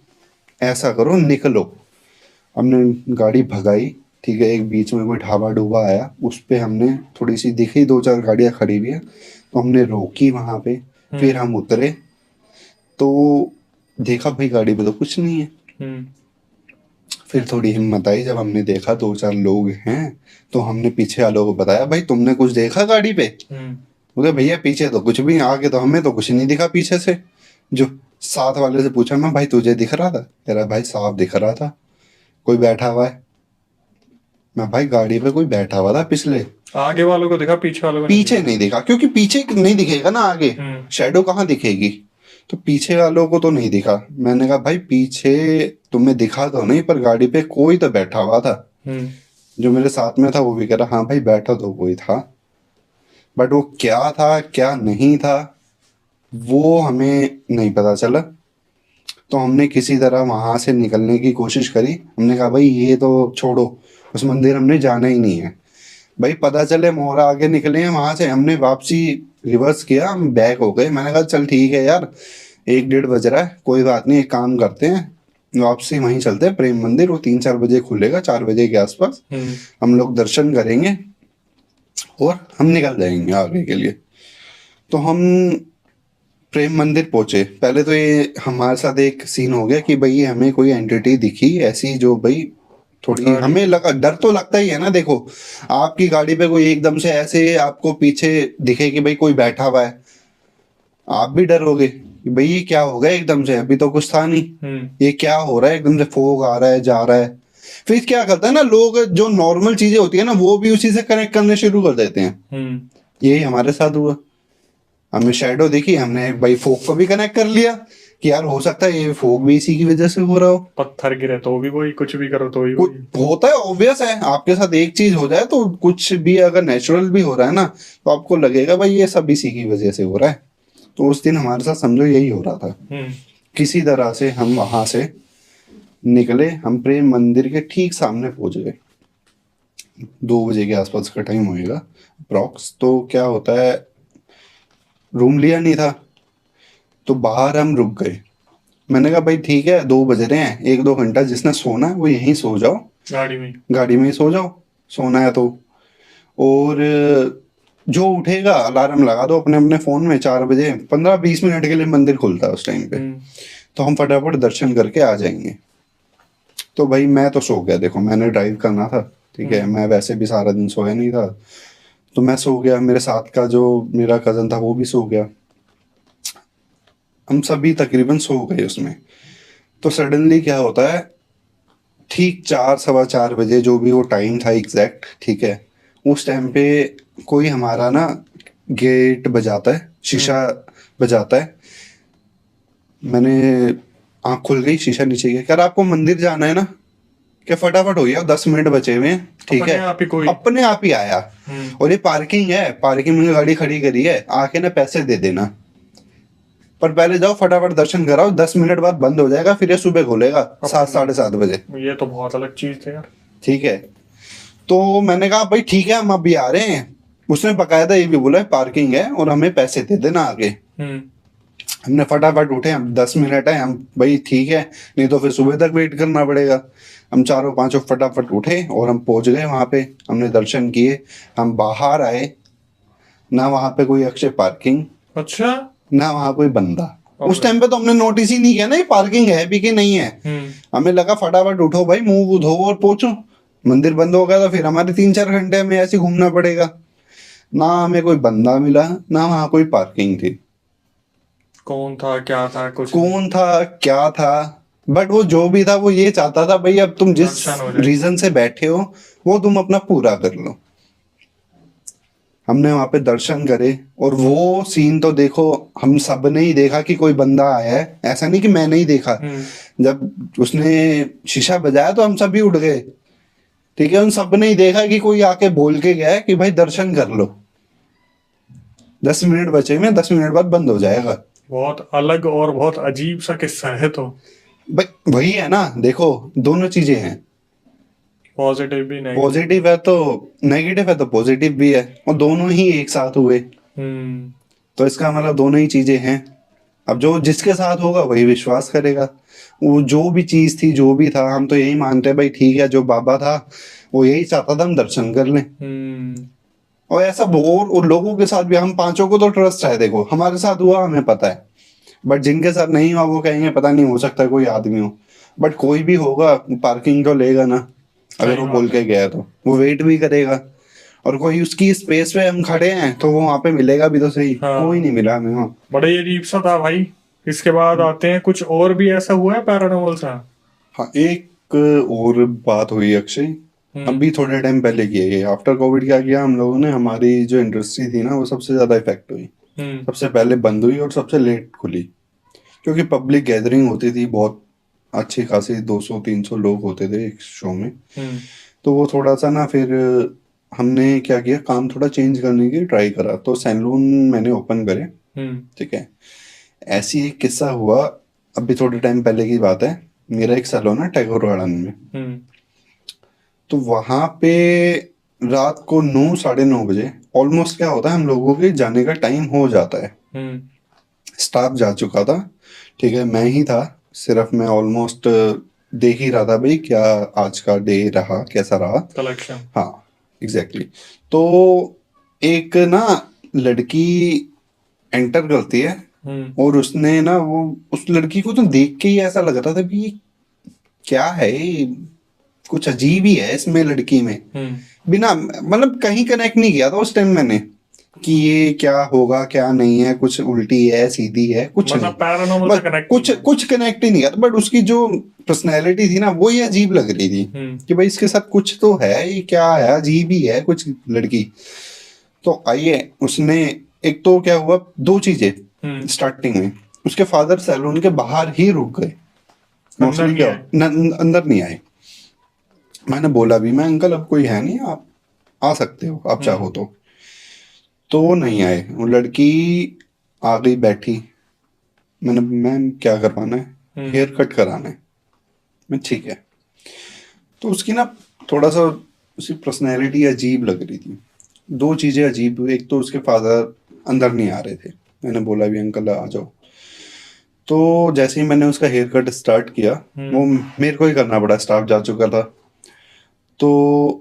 ऐसा करो निकलो। हमने गाड़ी भगाई, ठीक है, एक बीच में कोई ढाबा डूबा आया, उस पे हमने थोड़ी सी दिखी 2-4 गाड़ियां खड़ी हुई है, तो हमने रोकी वहां पे। फिर हम उतरे तो देखा भाई गाड़ी पे तो कुछ नहीं है। फिर थोड़ी हिम्मत आई, जब हमने देखा 2-4 लोग हैं, तो हमने पीछे वालों को बताया भाई तुमने कुछ देखा गाड़ी पे? बोले भैया पीछे तो कुछ भी नहीं, आगे तो हमें तो कुछ नहीं दिखा पीछे से। जो साथ वाले से पूछा, मैं भाई तुझे दिख रहा था? कह रहा भाई साफ दिख रहा था, कोई बैठा हुआ है। मैं भाई गाड़ी पे कोई बैठा हुआ था पिछले। आगे वालों को दिखा, पीछे वालों को पीछे नहीं दिखा, क्योंकि पीछे नहीं दिखेगा ना, आगे शेडो कहाँ दिखेगी, तो पीछे वालों को तो नहीं दिखा। मैंने कहा भाई पीछे तुम्हें दिखा तो नहीं, पर गाड़ी पे कोई तो बैठा हुआ था। जो मेरे साथ में था वो भी कह रहा हाँ भाई बैठा तो कोई था, बट वो क्या था क्या नहीं था वो हमें नहीं पता चला। तो हमने किसी तरह वहां से निकलने की कोशिश करी। हमने कहा भाई ये तो छोड़ो, उस मंदिर हमने जाना ही नहीं है। भाई पता चले मोहरा आगे निकले हैं वहां से, हमने वापसी रिवर्स किया, हम बैक हो गए। मैंने कहा चल ठीक है यार, 1-1:30 बज रहा है, कोई बात नहीं, एक काम करते हैं, वापसी वहीं चलते हैं प्रेम मंदिर, वो 3-4 बजे खुलेगा, 4 बजे के आसपास हम लोग दर्शन करेंगे और हम निकल जाएंगे आगे के लिए। तो हम प्रेम मंदिर पहुंचे। पहले तो ये हमारे साथ एक सीन हो गया कि भाई हमें कोई एंटिटी दिखी ऐसी, जो भाई थोड़ी गाड़ी हमें लगा, डर तो लगता ही है ना। देखो, आपकी गाड़ी पे कोई एकदम से ऐसे आपको पीछे दिखे कि भाई कोई बैठा हुआ है, आप भी डरोगे कि भाई ये क्या हो गया एकदम से, अभी तो कुछ था नहीं, ये क्या हो रहा है, एकदम से फोग आ रहा है जा रहा है। फिर क्या करता है ना, लोग जो नॉर्मल चीजें होती है ना वो भी उसी से कनेक्ट करने शुरू कर देते हैं। यही हमारे साथ हुआ। हमने शेडो देखी, हमने भाई फोग को भी कनेक्ट कर लिया कि यार हो सकता है ये फोग भी इसी की वजह से हो रहा हो। पत्थर गिरे तो भी वही, कुछ भी करो तो भी कुछ वही। होता है, ऑब्वियस है, आपके साथ एक चीज हो जाए तो कुछ भी अगर नेचुरल भी हो रहा है ना तो आपको लगेगा भाई ये सब इसी की वजह से हो रहा है। तो उस दिन हमारे साथ समझो यही हो रहा था। किसी तरह से हम वहां से निकले, हम प्रेम मंदिर के ठीक सामने पहुंच गए। 2 बजे के आसपास का टाइम होएगा अप्रॉक्स। तो क्या होता है, रूम लिया नहीं था तो बाहर हम रुक गए। मैंने कहा भाई ठीक है 2 बज रहे हैं, 1-2 घंटा जिसने सोना है वो यहीं सो जाओ, गाड़ी में ही सो जाओ, सोना है तो। और जो उठेगा अलार्म लगा दो अपने अपने फोन में, 4 बजे 15-20 मिनट के लिए मंदिर खुलता है उस टाइम पे, तो हम फटाफट दर्शन करके आ जाएंगे। तो भाई मैं तो सो गया, देखो मैंने ड्राइव करना था, ठीक है, मैं वैसे भी सारा दिन सोया नहीं था, तो मैं सो गया, मेरे साथ का जो मेरा कजन था वो भी सो गया, हम सभी तकरीबन सो गए उसमें। तो सडनली क्या होता है, ठीक 4-4:15 बजे जो भी वो टाइम था एग्जैक्ट, ठीक है, उस टाइम पे कोई हमारा ना गेट बजाता है, शीशा बजाता है। मैंने आंख खुल गई, शीशा नीचे गया, क्या आपको मंदिर जाना है ना, क्या फटाफट हो गया, 10 मिनट बचे हुए हैं, ठीक है, अपने आप ही आया। और ये पार्किंग है, पार्किंग में गाड़ी खड़ी करी है, आके ना पैसे दे देना, पर पहले जाओ फटाफट दर्शन कराओ, 10 मिनट बाद बंद हो जाएगा, फिर ये सुबह खुलेगा 7-7:30 बजे। ये तो बहुत अलग चीज थी यार। ठीक है, तो मैंने कहा भाई ठीक है हम अभी आ रहे हैं। उसने बकायदा ये भी बोला है पार्किंग है और हमें पैसे दे देना आगे। हमने फटाफट उठे, हम 10 मिनट है, हम भाई ठीक है, नहीं तो फिर सुबह तक वेट करना पड़ेगा। हम चारों पांचों फटाफट उठे और हम पहुंच गए वहां पे, हमने दर्शन किए, हम बाहर आए, ना वहां पे कोई अक्षय पार्किंग, अच्छा, ना वहां कोई बंदा। उस टाइम पे तो हमने नोटिस ही नहीं किया ना ये पार्किंग है भी कि नहीं है। हमें लगा फटाफट उठो भाई, मुंह धो और पहुंचो, मंदिर बंद हो गया तो फिर हमारे 3-4 घंटे में ऐसे घूमना पड़ेगा। ना हमें कोई बंदा मिला, ना वहां कोई पार्किंग थी। कौन था क्या था कुछ कौन था क्या था, बट वो जो भी था वो ये चाहता था भाई अब तुम जिस रीजन से बैठे हो वो तुम अपना पूरा कर लो। हमने वहां पे दर्शन करे और वो सीन तो देखो, हम सब ने ही देखा कि कोई बंदा आया है, ऐसा नहीं कि मैंने ही देखा। जब उसने शीशा बजाया तो हम सभी उठ गए, ठीक है, उन सब ने ही देखा कि कोई आके बोल के गया है कि भाई दर्शन कर लो, 10 मिनट बचे हुए, 10 मिनट बाद बंद हो जाएगा। बहुत अलग और बहुत अजीब सा किस्सा है। तो भाई वही है ना, देखो दोनों चीजें हैं, पॉजिटिव भी नहीं, पॉजिटिव है तो नेगेटिव है तो पॉजिटिव भी है, और दोनों ही एक साथ हुए। तो इसका मतलब दोनों ही चीजें हैं। अब जो जिसके साथ होगा वही विश्वास करेगा, वो जो भी चीज थी जो भी था, हम तो यही मानते हैं भाई ठीक है, जो बाबा था वो यही चाहता था हम दर्शन कर लें। और ऐसा और लोगों के साथ भी, हम पांचों को तो ट्रस्ट है, देखो हमारे साथ हुआ हमें पता है, बट जिनके साथ नहीं हुआ वो कहेंगे पता नहीं, हो सकता है कोई आदमी हो, बट कोई भी होगा पार्किंग तो लेगा ना, अगर वो बोल के गया तो वो वेट भी करेगा। और कोई उसकी स्पेस पे हम खड़े हैं तो वो वहां पे मिलेगा भी तो सही। कोई नहीं मिला हमें वहाँ। बड़ा ही अजीब सा था भाई। इसके बाद आते हैं, कुछ और भी ऐसा हुआ है पैरानॉर्मल सा? हाँ, एक और बात हुई अक्षय, अभी थोड़े टाइम पहले की है ये। आफ्टर कोविड क्या किया हम लोगों ने, हमारी जो इंडस्ट्री थी ना वो सबसे ज्यादा इफेक्ट हुई, सबसे पहले बंद हुई और सबसे लेट खुली, क्योंकि पब्लिक गैदरिंग होती थी बहुत अच्छी खासी, 200-300 लोग होते थे एक शो में। तो वो थोड़ा सा ना, फिर हमने क्या किया, काम थोड़ा चेंज करने की ट्राई करा, तो सैलून मैंने ओपन करे, ठीक है। ऐसी एक किस्सा हुआ, अभी थोड़े टाइम पहले की बात है, मेरा एक सैलून है टैगोर गार्डन में, तो वहां पे रात को 9-9:30 बजे ऑलमोस्ट क्या होता है, हम लोगों के जाने का टाइम हो जाता है, स्टाफ जा चुका था, ठीक है, मैं ही था सिर्फ। मैं ऑलमोस्ट देख ही रहा था भाई क्या आज का डे रहा, कैसा रहा कलेक्शन। हाँ एग्जैक्टली। तो एक ना लड़की एंटर करती है और उसने ना, वो उस लड़की को तो देख के ही ऐसा लग रहा था भी क्या है ये, कुछ अजीब ही है इसमें लड़की में, बिना मतलब कहीं कनेक्ट नहीं किया था उस टाइम मैंने कि ये क्या होगा क्या नहीं है, कुछ उल्टी है सीधी है, कुछ मतलब नहीं, पैरानॉर्मल बस से कनेक्ट कुछ कनेक्ट ही नहीं किया था। बट उसकी जो पर्सनैलिटी थी ना वो ही अजीब लग रही थी कि भाई इसके साथ कुछ तो है, ये क्या है, अजीब ही है कुछ लड़की। तो आइए उसने, एक तो क्या हुआ, दो चीजें स्टार्टिंग में, उसके फादर सैलून के बाहर ही रुक गए, मोस्टली क्या अंदर नहीं आए। मैंने बोला भी, मैं अंकल अब कोई है नहीं, आप आ सकते हो आप चाहो तो वो नहीं आए। वो लड़की आ गई बैठी, मैंने, मैम क्या करवाना है, हेयर कट कराना है। मैं ठीक है। तो उसकी ना थोड़ा सा उसकी पर्सनैलिटी अजीब लग रही थी, दो चीज़ें अजीब हुई। एक तो उसके फादर अंदर नहीं आ रहे थे, मैंने बोला भी अंकल आ जाओ। तो जैसे ही मैंने उसका हेयर कट स्टार्ट किया, वो मेरे को ही करना पड़ा, स्टाफ जा चुका था। तो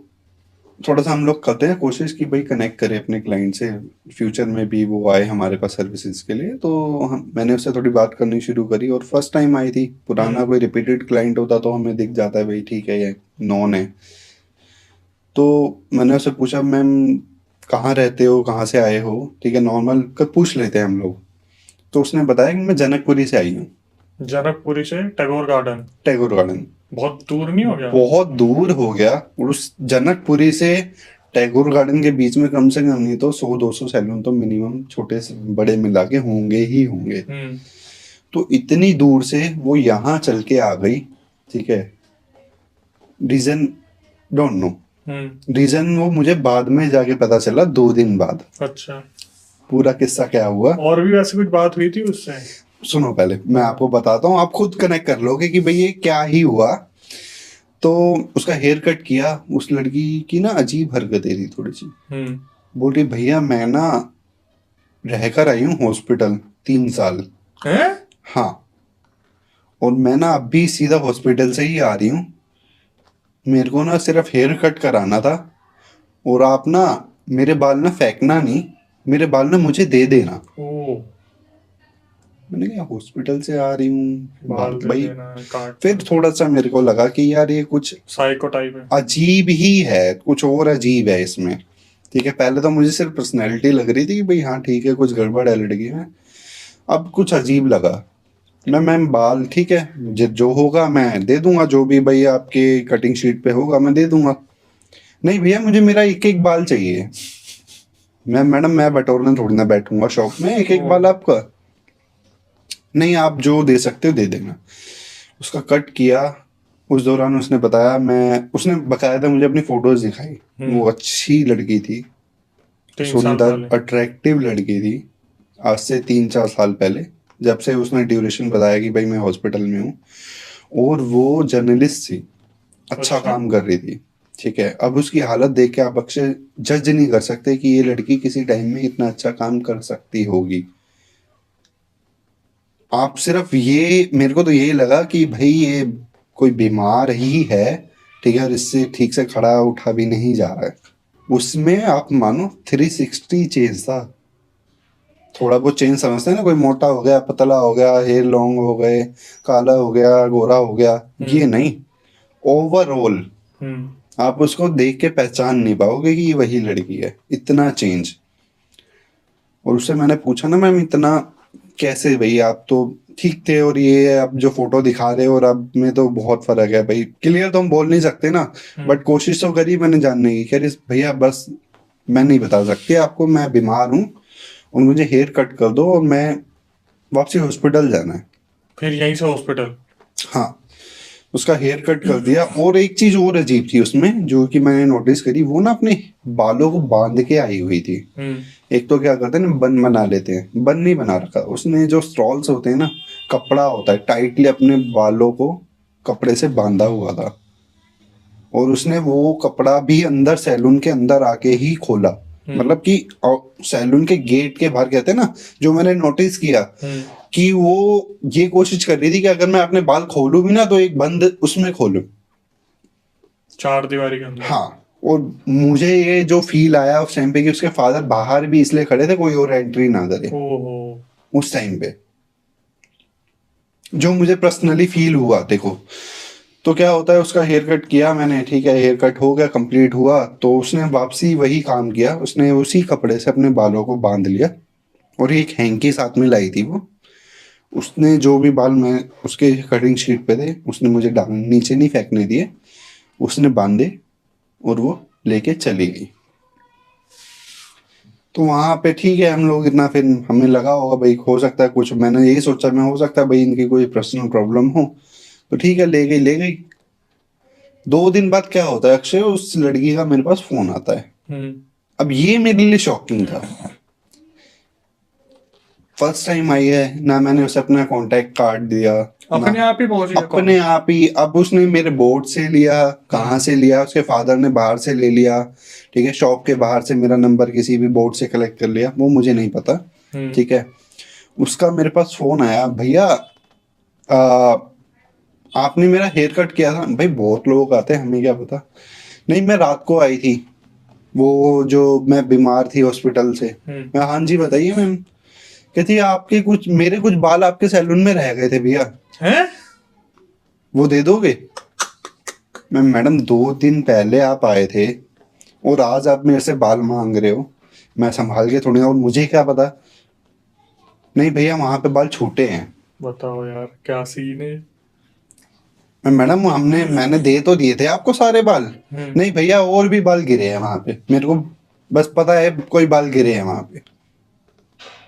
थोड़ा सा हम लोग करते हैं कोशिश कि भाई कनेक्ट करें अपने क्लाइंट से, फ्यूचर में भी वो आए हमारे पास सर्विसेज के लिए। तो मैंने उससे थोड़ी बात करनी शुरू करी, और फर्स्ट टाइम आई थी, पुराना कोई रिपीटेड क्लाइंट होता तो हमें दिख जाता है भाई ठीक है ये नॉन है। तो मैंने उससे पूछा, मैम कहाँ रहते हो, कहाँ से आए हो, ठीक है नॉर्मल कर पूछ लेते हैं हम लोग। तो उसने बताया कि मैं जनकपुरी से आई हूँ। जनकपुरी से टैगोर गार्डन? टैगोर गार्डन बहुत दूर नहीं हो गया? बहुत दूर हो गया, और उस जनकपुरी से टैगोर गार्डन के बीच में कम से कम नहीं तो 100-200 सैलून तो मिनिमम छोटे से बड़े मिला के होंगे ही होंगे। तो इतनी दूर से वो यहाँ चल के आ गई, ठीक है। रीजन डोंट नो, रीजन वो मुझे बाद में जाके पता चला 2 दिन बाद। अच्छा, पूरा किस्सा क्या हुआ, और भी वैसे कुछ बात हुई थी उससे? सुनो पहले मैं आपको बताता हूँ, आप खुद कनेक्ट कर लोगे कि भाई ये क्या ही हुआ। तो उसका हेयर कट किया, उस लड़की की ना अजीब हरकतें थी थोड़ी सी। बोल रही भैया मैं ना रहकर आई हूँ हॉस्पिटल 3 साल है? हाँ, और मैं ना अभी सीधा हॉस्पिटल से ही आ रही हूँ, मेरे को ना सिर्फ हेयर कट कराना था, और आप ना मेरे बाल ना फेंकना नहीं, मेरे बाल ना मुझे दे देना। ओ, मैंने कहा हॉस्पिटल से आ रही हूँ बाल दे भाई। देना, काट। फिर थोड़ा सा मेरे को लगा कि यार ये कुछ साइको टाइप है, अजीब ही है, कुछ और अजीब है इसमें, ठीक है। पहले तो मुझे सिर्फ पर्सनैलिटी लग रही थी कि भाई हाँ ठीक है कुछ गड़बड़ है लड़की में, अब कुछ अजीब लगा। मैं मैम बाल ठीक है, जो होगा मैं दे दूंगा, जो भी भाई आपके कटिंग शीट पे होगा मैं दे दूंगा। नहीं भैया मुझे मेरा एक एक बाल चाहिए। मैं मैडम मैं बटोरने थोड़ी ना बैठूंगा शॉप में, एक एक बाल आपका नहीं, आप जो दे सकते हो दे देना। उसका कट किया, उस दौरान उसने बताया, मैं उसने बकायदा मुझे अपनी फोटोज दिखाई, वो अच्छी लड़की थी, 3 साल सुंदर पहले? अट्रैक्टिव लड़की थी, आज से 3-4 साल पहले, जब से उसने ड्यूरेशन बताया कि भाई मैं हॉस्पिटल में हूँ। और वो जर्नलिस्ट थी, अच्छा काम कर रही थी, ठीक है। अब उसकी हालत देख के आप अक्षय जज नहीं कर सकते कि ये लड़की किसी टाइम में इतना अच्छा काम कर सकती होगी। आप सिर्फ ये, मेरे को तो यही लगा कि भाई ये कोई बीमार ही है, ठीक है, और इससे ठीक से खड़ा उठा भी नहीं जा रहा है। उसमें आप मानो 360 चेंज था। थोड़ा बहुत चेंज समझते हैं ना, कोई मोटा हो गया, पतला हो गया, हेयर लॉन्ग हो गए, काला हो गया, गोरा हो गया, ये नहीं, ओवरऑल आप उसको देख के पहचान नहीं पाओगे कि ये वही लड़की है, इतना चेंज। और उससे मैंने पूछा ना मैम इतना कैसे, भाई आप तो ठीक थे और ये अब जो फोटो दिखा रहे हो और अब में तो बहुत फर्क है भाई। क्लियर तो हम बोल नहीं सकते ना, बट कोशिश तो करी मैंने जानने की। खैर भैया बस मैं नहीं बता सकती आपको, मैं बीमार हूँ और मुझे हेयर कट कर दो और मैं वापसी हॉस्पिटल जाना है। फिर यहीं से हॉस्पिटल? हाँ, उसका हेयर कट कर दिया। और एक चीज और अजीब थी उसमें जो कि मैंने नोटिस करी, वो ना अपने बालों को बांध के आई हुई थी। एक तो क्या करते हैं ना, बन बना लेते हैं, बन नहीं बना रखा उसने, जो स्ट्रॉल्स होते हैं ना, कपड़ा होता है, टाइटली अपने बालों को कपड़े से बांधा हुआ था। और उसने वो कपड़ा भी अंदर सैलून के अंदर आके ही खोला, मतलब कि सैलून के गेट के बाहर, कहते हैं ना, जो मैंने नोटिस किया कि वो ये कोशिश कर रही थी कि अगर मैं अपने बाल खोलूं भी ना तो एक बंद उसमें खोलूं, 4 दीवारी के अंदर। हाँ। और मुझे ये जो फील आया उस टाइम पे कि उसके फादर बाहर भी इसलिए खड़े थे कोई और एंट्री ना करे ओहो। उस टाइम पे, जो मुझे पर्सनली फील हुआ। देखो तो क्या होता है, उसका हेयर कट किया मैंने, ठीक है, हेयर कट हो गया, कंप्लीट हुआ, तो उसने वापसी वही काम किया, उसने उसी कपड़े से अपने बालों को बांध लिया, और एक हैंकी साथ में लाई थी वो। उसने जो भी बाल मैं उसके कटिंग शीट पे थे, उसने मुझे नीचे नहीं फेंकने दिए, उसने बांधे और वो लेके चली गई। तो वहां पे ठीक है, हम लोग इतना, फिर हमें लगा होगा भाई हो सकता है कुछ, मैंने यही सोचा मैं, हो सकता है भाई इनकी कोई पर्सनल प्रॉब्लम हो, तो ठीक है, ले गई ले गई। 2 दिन बाद क्या होता है अक्षय, उस लड़की का मेरे पास फोन आता है। हम्म। अब ये मेरे लिए शॉकिंग था, फर्स्ट टाइम आई है ना, मैंने उसे अपना कांटेक्ट कार्ड दिया ना, अपने आप ही पहुंच गया कॉल। अपने आप ही। अब उसने मेरे बोर्ड से लिया, कहाँ से लिया, उसके फादर ने बाहर से ले लिया, ठीक है, शॉप के बाहर से मेरा नंबर किसी भी बोर्ड से कलेक्ट कर लिया, वो मुझे नहीं पता, हम्म। ठीक है। उसका मेरे पास फोन आया, भैया आ, आपने मेरा हेयर कट किया था। भाई बहुत लोग आते हैं, हमें क्या पता। नहीं, मैं रात को आई थी, वो जो मैं बीमार थी हॉस्पिटल से। हम्म। मैं, हाँ जी बताइए मैम। कहती है आपके कुछ, मेरे कुछ बाल आपके सैलून में रह गए थे भैया, हैं? वो दे दोगे। मैं, मैडम 2 दिन पहले आप आए थे और आज आप मेरे से बाल मांग रहे हो, मैं संभाल के थोड़ी ना, और मुझे क्या पता। नहीं भैया वहां पे बाल छूटे हैं। बताओ यार क्या सीन है। मैं, मैडम मैंने दे तो दिए थे आपको सारे बाल। हम्म। नहीं भैया और भी बाल गिरे हैं वहां पे, मेरे को बस पता है कोई बाल गिरे हैं वहां पे।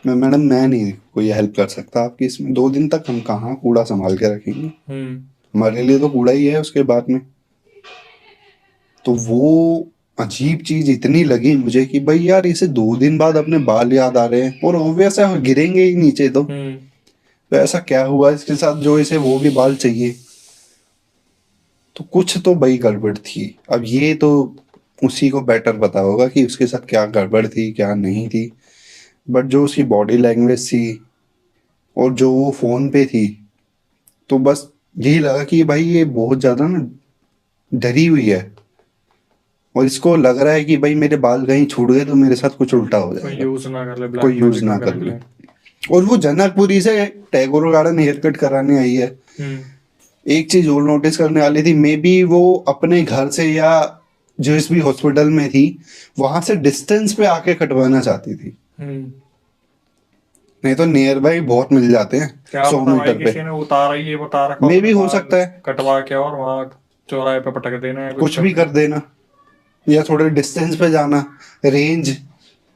मैं, मैडम मैं नहीं कोई हेल्प कर सकता आपकी इसमें, 2 दिन तक हम कहाँ कूड़ा संभाल के रखेंगे, हम्म। हमारे लिए तो कूड़ा ही है उसके बाद में। तो वो अजीब चीज इतनी लगी मुझे कि भाई यार, इसे 2 दिन बाद अपने बाल याद आ रहे हैं, और ऑब्वियस है गिरेंगे ही नीचे हम्म। तो ऐसा क्या हुआ इसके साथ जो इसे वो भी बाल चाहिए। तो कुछ तो भाई गड़बड़ थी। अब ये तो उसी को बेटर पता होगा कि उसके साथ क्या गड़बड़ थी क्या नहीं थी, बट जो उसकी बॉडी लैंग्वेज थी और जो वो फोन पे थी, तो बस यही लगा कि भाई ये बहुत ज्यादा ना डरी हुई है, और इसको लग रहा है कि भाई मेरे बाल कहीं छूट गए तो मेरे साथ कुछ उल्टा हो कोई जाएगा, यूज ना कर ले, कोई यूज ब्लैकमेल ना वगैरह कर के ले। लिए। और वो जनकपुरी से टैगोर गार्डन हेयर कट कराने आई है। हम्म। एक चीज और नोटिस करने वाली थी, मे बी वो अपने घर से या जिस भी हॉस्पिटल में थी वहां से डिस्टेंस पे आके कटवाना चाहती थी, हम्म। नहीं तो नियर बाई बहुत मिल जाते हैं क्या 100 पता भाई, मीटर पे। किसी ने उतारा ही ये बता रखा हो मे अपने भी हो बाल सकता है कटवा के और वहां चौराहे पे पटक देना है, कुछ कुछ कर भी कर देना। देना, या थोड़े डिस्टेंस पे जाना, रेंज,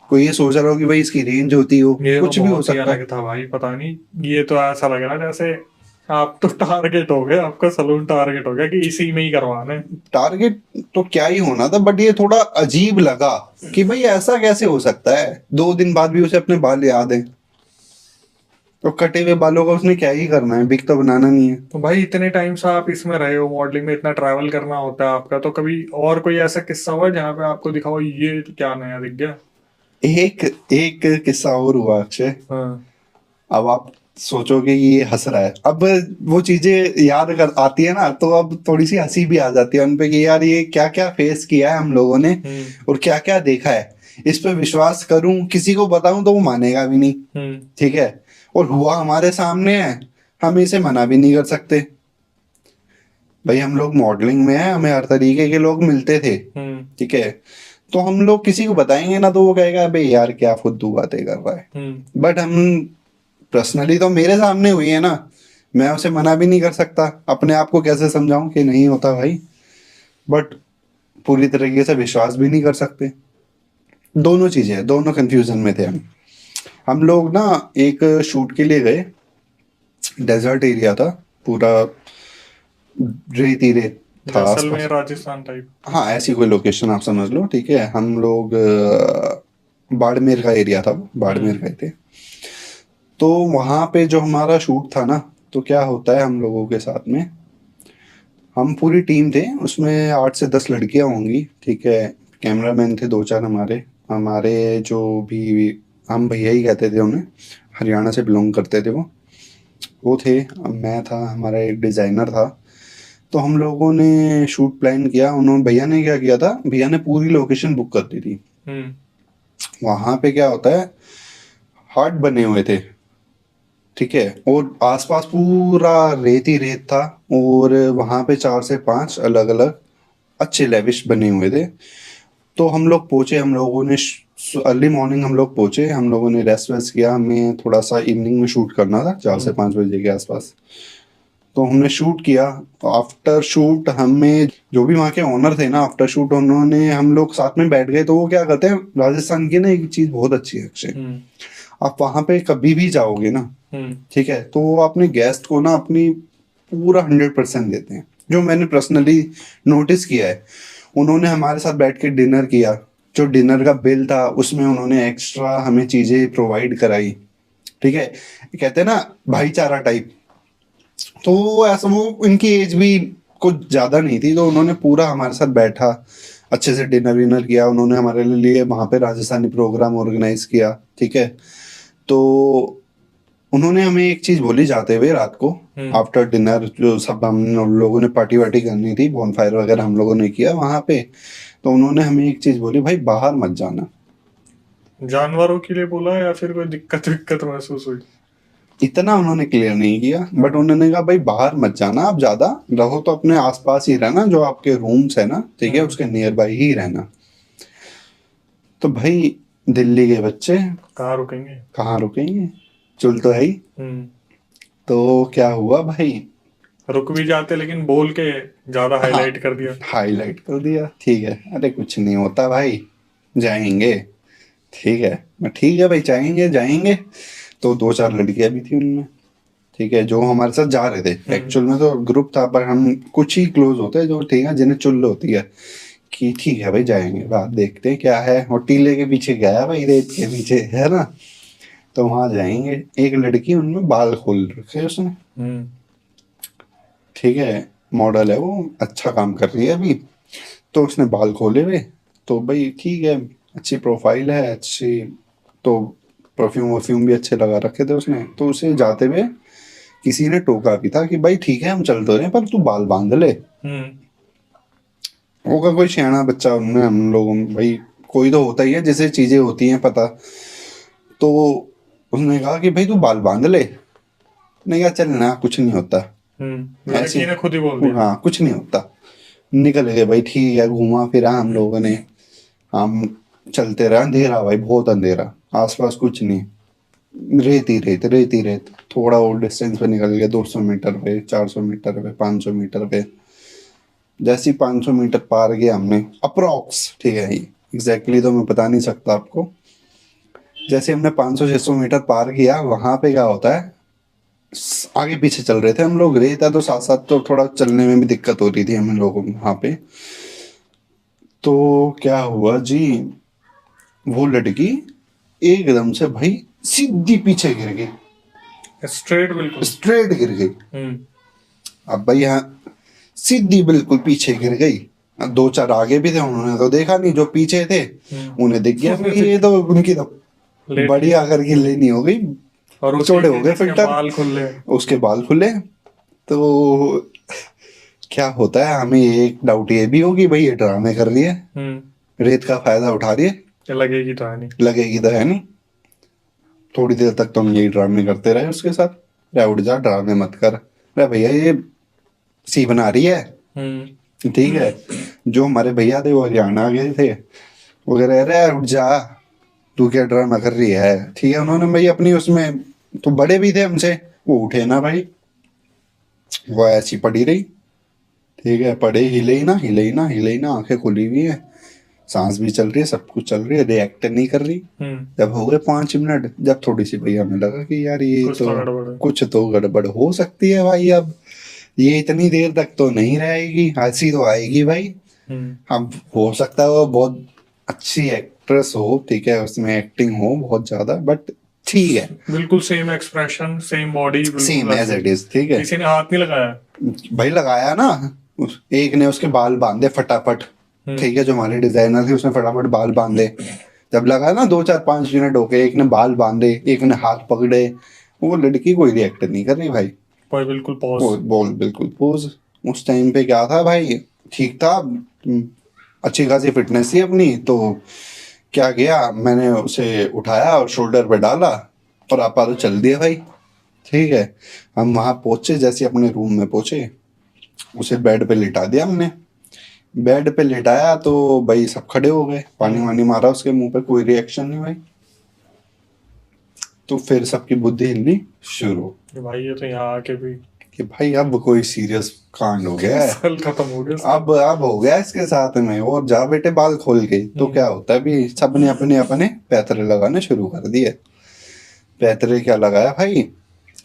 कोई ये सोच रहा हो कि भाई इसकी रेंज होती हो, ये तो कुछ भी हो बहुत ही सकता अलग है। था भाई, पता नहीं। ये तो ऐसा लग रहा है जैसे आप तो टारगेट हो गए, आपका सलून टारगेट हो गया कि इसी में ही करवाना है। टारगेट तो क्या ही होना था, बट ये थोड़ा अजीब लगा कि भाई ऐसा कैसे हो सकता है, 2 दिन बाद भी उसे अपने बाल याद है। तो कटे हुए बालों का उसने क्या ही करना है, बिग तो बनाना नहीं है। तो भाई इतने टाइम से आप इसमें रहे हो, मॉडलिंग में इतना ट्रैवल करना होता है आपका, तो कभी और कोई ऐसा किस्सा हुआ जहाँ पे आपको दिखा हो ये क्या नया दिख गया? एक एक किस्सा और हुआ अक्षय। हाँ। अब आप सोचोगे कि ये हंस रहा है, अब वो चीजें याद कर आती है ना, तो अब थोड़ी सी हंसी भी आ जाती है उनपे कि यार ये क्या क्या फेस किया है हम लोगों ने, हम्म। और क्या क्या देखा है। इस पे विश्वास करूं किसी को बताऊं तो वो मानेगा भी नहीं, हम्म। ठीक है, और हुआ हमारे सामने है, हम इसे मना भी नहीं कर सकते। भाई हम लोग मॉडलिंग में है, हमें हर तरीके के लोग मिलते थे, हम्म। ठीक है, तो हम लोग किसी को बताएंगे ना तो वो कहेगा भाई यार क्या फुद्दू बातें कर रहा है। हम्म। बट हम पर्सनली तो मेरे सामने हुई है ना, मैं उसे मना भी नहीं कर सकता, अपने आप को कैसे समझाऊं कि नहीं होता भाई, बट पूरी तरीके से विश्वास भी नहीं कर सकते। दोनों चीजें, दोनों कंफ्यूजन में थे हम लोग ना एक शूट के लिए गए, डेजर्ट एरिया था पूरा, रेत ही रेत था जैसलमेर आसपास। राजस्थान टाइप। हाँ ऐसी कोई लोकेशन आप समझ लो, ठीक है, हम लोग बाड़मेर का एरिया था, बाड़मेर हम्म। गए थे। तो वहां पे जो हमारा शूट था ना, तो क्या होता है हम लोगों के साथ में, हम पूरी टीम थे, उसमें 8 से 10 लड़कियां होंगी, ठीक है, कैमरामैन थे 2 4 हमारे, हमारे जो भी, हम भैया ही कहते थे उन्हें, हरियाणा से बिलोंग करते थे वो थे, मैं था, हमारा एक डिज़ाइनर था। तो हम लोगों ने शूट प्लान किया, उन्होंने, भैया ने क्या किया था, भैया ने पूरी लोकेशन बुक कर दी थी। हम्म। वहां पे क्या होता है, हार्ट बने हुए थे, ठीक है, और आसपास पूरा रेत ही रेत था, और वहां पे 4 से 5 अलग अलग अच्छे लेविश बने हुए थे। तो हम लोग पहुंचे, हम लोगों ने अर्ली मॉर्निंग हम लोग पहुंचे, हम लोगों ने रेस्ट वेस्ट किया, हमें थोड़ा सा इवनिंग में शूट करना था 4 से 5 बजे के आसपास। तो हमने शूट किया। आफ्टर शूट हमें जो भी वहाँ के ऑनर थे ना, आफ्टर शूट उन्होंने, हम लोग साथ में बैठ गए। तो वो क्या करते हैं, राजस्थान की ना एक चीज बहुत अच्छी है अक्षय, आप वहां पे कभी भी जाओगे ना, ठीक है, तो वो अपने गेस्ट को ना अपनी पूरा 100% देते हैं। जो मैंने पर्सनली नोटिस किया है, उन्होंने हमारे साथ बैठ के डिनर किया, जो डिनर का बिल था उसमें उन्होंने एक्स्ट्रा हमें चीजें प्रोवाइड कराई, ठीक है। कहते हैं ना भाईचारा टाइप। तो वो ऐसा, वो इनकी एज भी कुछ ज्यादा नहीं थी, तो उन्होंने पूरा हमारे साथ बैठा, अच्छे से डिनर विनर किया। उन्होंने हमारे लिए वहां पे राजस्थानी प्रोग्राम ऑर्गेनाइज किया, ठीक है। तो उन्होंने हमें एक चीज बोली जाते हुए रात को, आफ्टर डिनर, जो सब हम लोगों ने पार्टी वार्टी करनी थी, बॉनफायर वगैरह हम लोगों ने किया वहां पे। तो उन्होंने हमें एक चीज बोली, भाई बाहर मत जाना। जानवरों के लिए बोला या फिर कोई दिक्कत विक्कत महसूस हुई? इतना उन्होंने क्लियर नहीं किया, बट उन्होंने कहा भाई बाहर मत जाना, आप ज्यादा रहो तो अपने आसपास ही रहना, जो आपके रूम्स है ना, ठीक है, उसके नियर बाई ही रहना। तो भाई दिल्ली के बच्चे कहाँ रुकेंगे? कहाँ रुकेंगे, चुल तो है ही। तो क्या हुआ भाई, रुक भी जाते लेकिन बोल के ज्यादा हाईलाइट कर दिया। हाईलाइट कर दिया, ठीक है, अरे कुछ नहीं होता भाई, जाएंगे, ठीक है। मैं ठीक है भाई, जाएंगे जाएंगे। तो 2 4 लड़कियां भी थी उनमें, ठीक है, जो हमारे साथ जा रहे थे। एक्चुअल में तो ग्रुप था, पर हम कुछ ही क्लोज होते हैं जो, ठीक है, जिन्हें चुल होती है कि ठीक है भाई जाएंगे, बात देखते हैं क्या है। और टीले के पीछे गया भाई, रेत के पीछे, है ना, तो वहां जाएंगे। एक लड़की, उनमें बाल खोल रखे उसने, ठीक है, मॉडल है वो, अच्छा काम कर रही है अभी। तो उसने बाल खोले हुए, तो भाई ठीक है, अच्छी प्रोफाइल है, अच्छी। तो परफ्यूम वर्फ्यूम भी अच्छे लगा रखे थे उसने। तो उसे जाते हुए किसी ने टोका भी था कि भाई ठीक है हम चल तो रहे हैं, पर तू बाल बांध ले। होगा कोई सियाना बच्चा उनमें, हम लोगों में भाई कोई तो होता ही है जैसे चीजें होती हैं पता। तो उसने कहा कि भाई तू बाल बांध ले। नहीं कहा चल ना, कुछ नहीं होता। लड़की ने खुद ही बोल दिया। हाँ कुछ नहीं होता। निकल गए भाई, ठीक है, घूमा फिरा हम लोगों ने, हम चलते रहे। अंधेरा भाई, बहुत अंधेरा, आसपास कुछ नहीं, रेत ही रेत, रेत ही रेत। थोड़ा और डिस्टेंस पे निकल गए, 200 मीटर पे, 400 मीटर पे, 500 मीटर पे। जैसे ही 500 मीटर पार गया हमने अप्रोक्स, ठीक है, एग्जैक्टली तो मैं बता नहीं सकता आपको। जैसे हमने 500 600 मीटर पार किया, वहां पे क्या होता है, आगे पीछे चल रहे थे हम लोग, रेत है तो साथ साथ तो थोड़ा चलने में भी दिक्कत हो रही थी हम लोगों को वहां पे। तो क्या हुआ जी, वो लड़की एकदम से भाई सीधी पीछे गिर गई, स्ट्रेट, बिल्कुल स्ट्रेट गिर गई। अब भाई यहाँ सीधी बिल्कुल पीछे गिर गई। 2 4 आगे भी थे, उन्होंने तो देखा नहीं, जो पीछे थे उन्हें दिख गया कि ये तो उनकी तो बड़ी आकर की लेनी हो गई, और चौड़े हो गए फिल्टर, बाल खुले, उसके बाल खुले। तो क्या होता है, हमें एक डाउट ये भी होगी भाई ये ड्रामे कर रही है, रेत का फायदा उठा रही है, लगेगी तो है नहीं, लगेगी तो है नहीं। थोड़ी देर तक तो हम यही ड्रामे करते रहे उसके साथ, रे उठ जा, ड्रामे मत कर, अरे भैया ये सी बना रही है, ठीक है। जो हमारे भैया थे वो हरियाणा गए थे, वो कह रहे अरे उठ जा, तू क्या ड्रामा कर रही है, ठीक है। उन्होंने भाई अपनी उसमें, तो बड़े भी थे हमसे, वो उठे ना भाई, वो ऐसी पड़ी रही, ठीक है, पड़े, हिले ही ना, हिले ही ना, हिले ही ना, आंखें खुली हुई है, सांस भी चल रही है, सब कुछ चल रही है, रिएक्ट नहीं कर रही। जब हो गए 5 मिनट, जब थोड़ी सी भैया हमें लगा कि यार ये कुछ तो गड़बड़ हो सकती है भाई, अब ये इतनी देर तक तो नहीं रहेगी, हंसी तो आएगी भाई। अब हो सकता है वो बहुत अच्छी एक्ट्रेस हो, ठीक है, उसमें एक्टिंग हो बहुत ज्यादा, बट ठीक है, बिल्कुल same expression, same body, same as it is, ठीक है। किसी ने हाथ नहीं लगाया भाई, लगाया ना, एक ने उसके बाल बांधे फटाफट, ठीक है, जो हमारे डिजाइनर थे उसने फटाफट बाल बांधे। जब लगा ना 2 4 5 मिनट हो गए, एक ने बाल बांधे, एक ने हाथ पकड़े, वो लड़की कोई रिएक्ट नहीं कर रही भाई, बिल्कुल पॉज, बोल बिल्कुल पोज। उस टाइम पे क्या था भाई, ठीक था, अच्छी खासी फिटनेस थी अपनी। तो क्या किया, मैंने उसे उठाया और शोल्डर पे डाला और आपा तो चल दिया भाई, ठीक है, हम वहां पहुंचे, जैसे अपने रूम में पहुंचे, उसे बेड पे लिटा दिया हमने। बेड पे लिटाया तो भाई सब खड़े हो गए, पानी वानी मारा उसके मुंह पे, कोई रिएक्शन नहीं भाई। तो फिर सबकी बुद्धि हिलनी शुरू कि भाई ये तो यहाँ आके भी कि भाई अब कोई सीरियस कांड हो गया है, सल खत्म हो गया इसका। अब हो गया इसके साथ में, और जा बेटे बाल खोल के। तो क्या होता है, भी सब ने अपने अपने पैतरे लगाने शुरू कर दिए। पैतरे क्या लगाया भाई,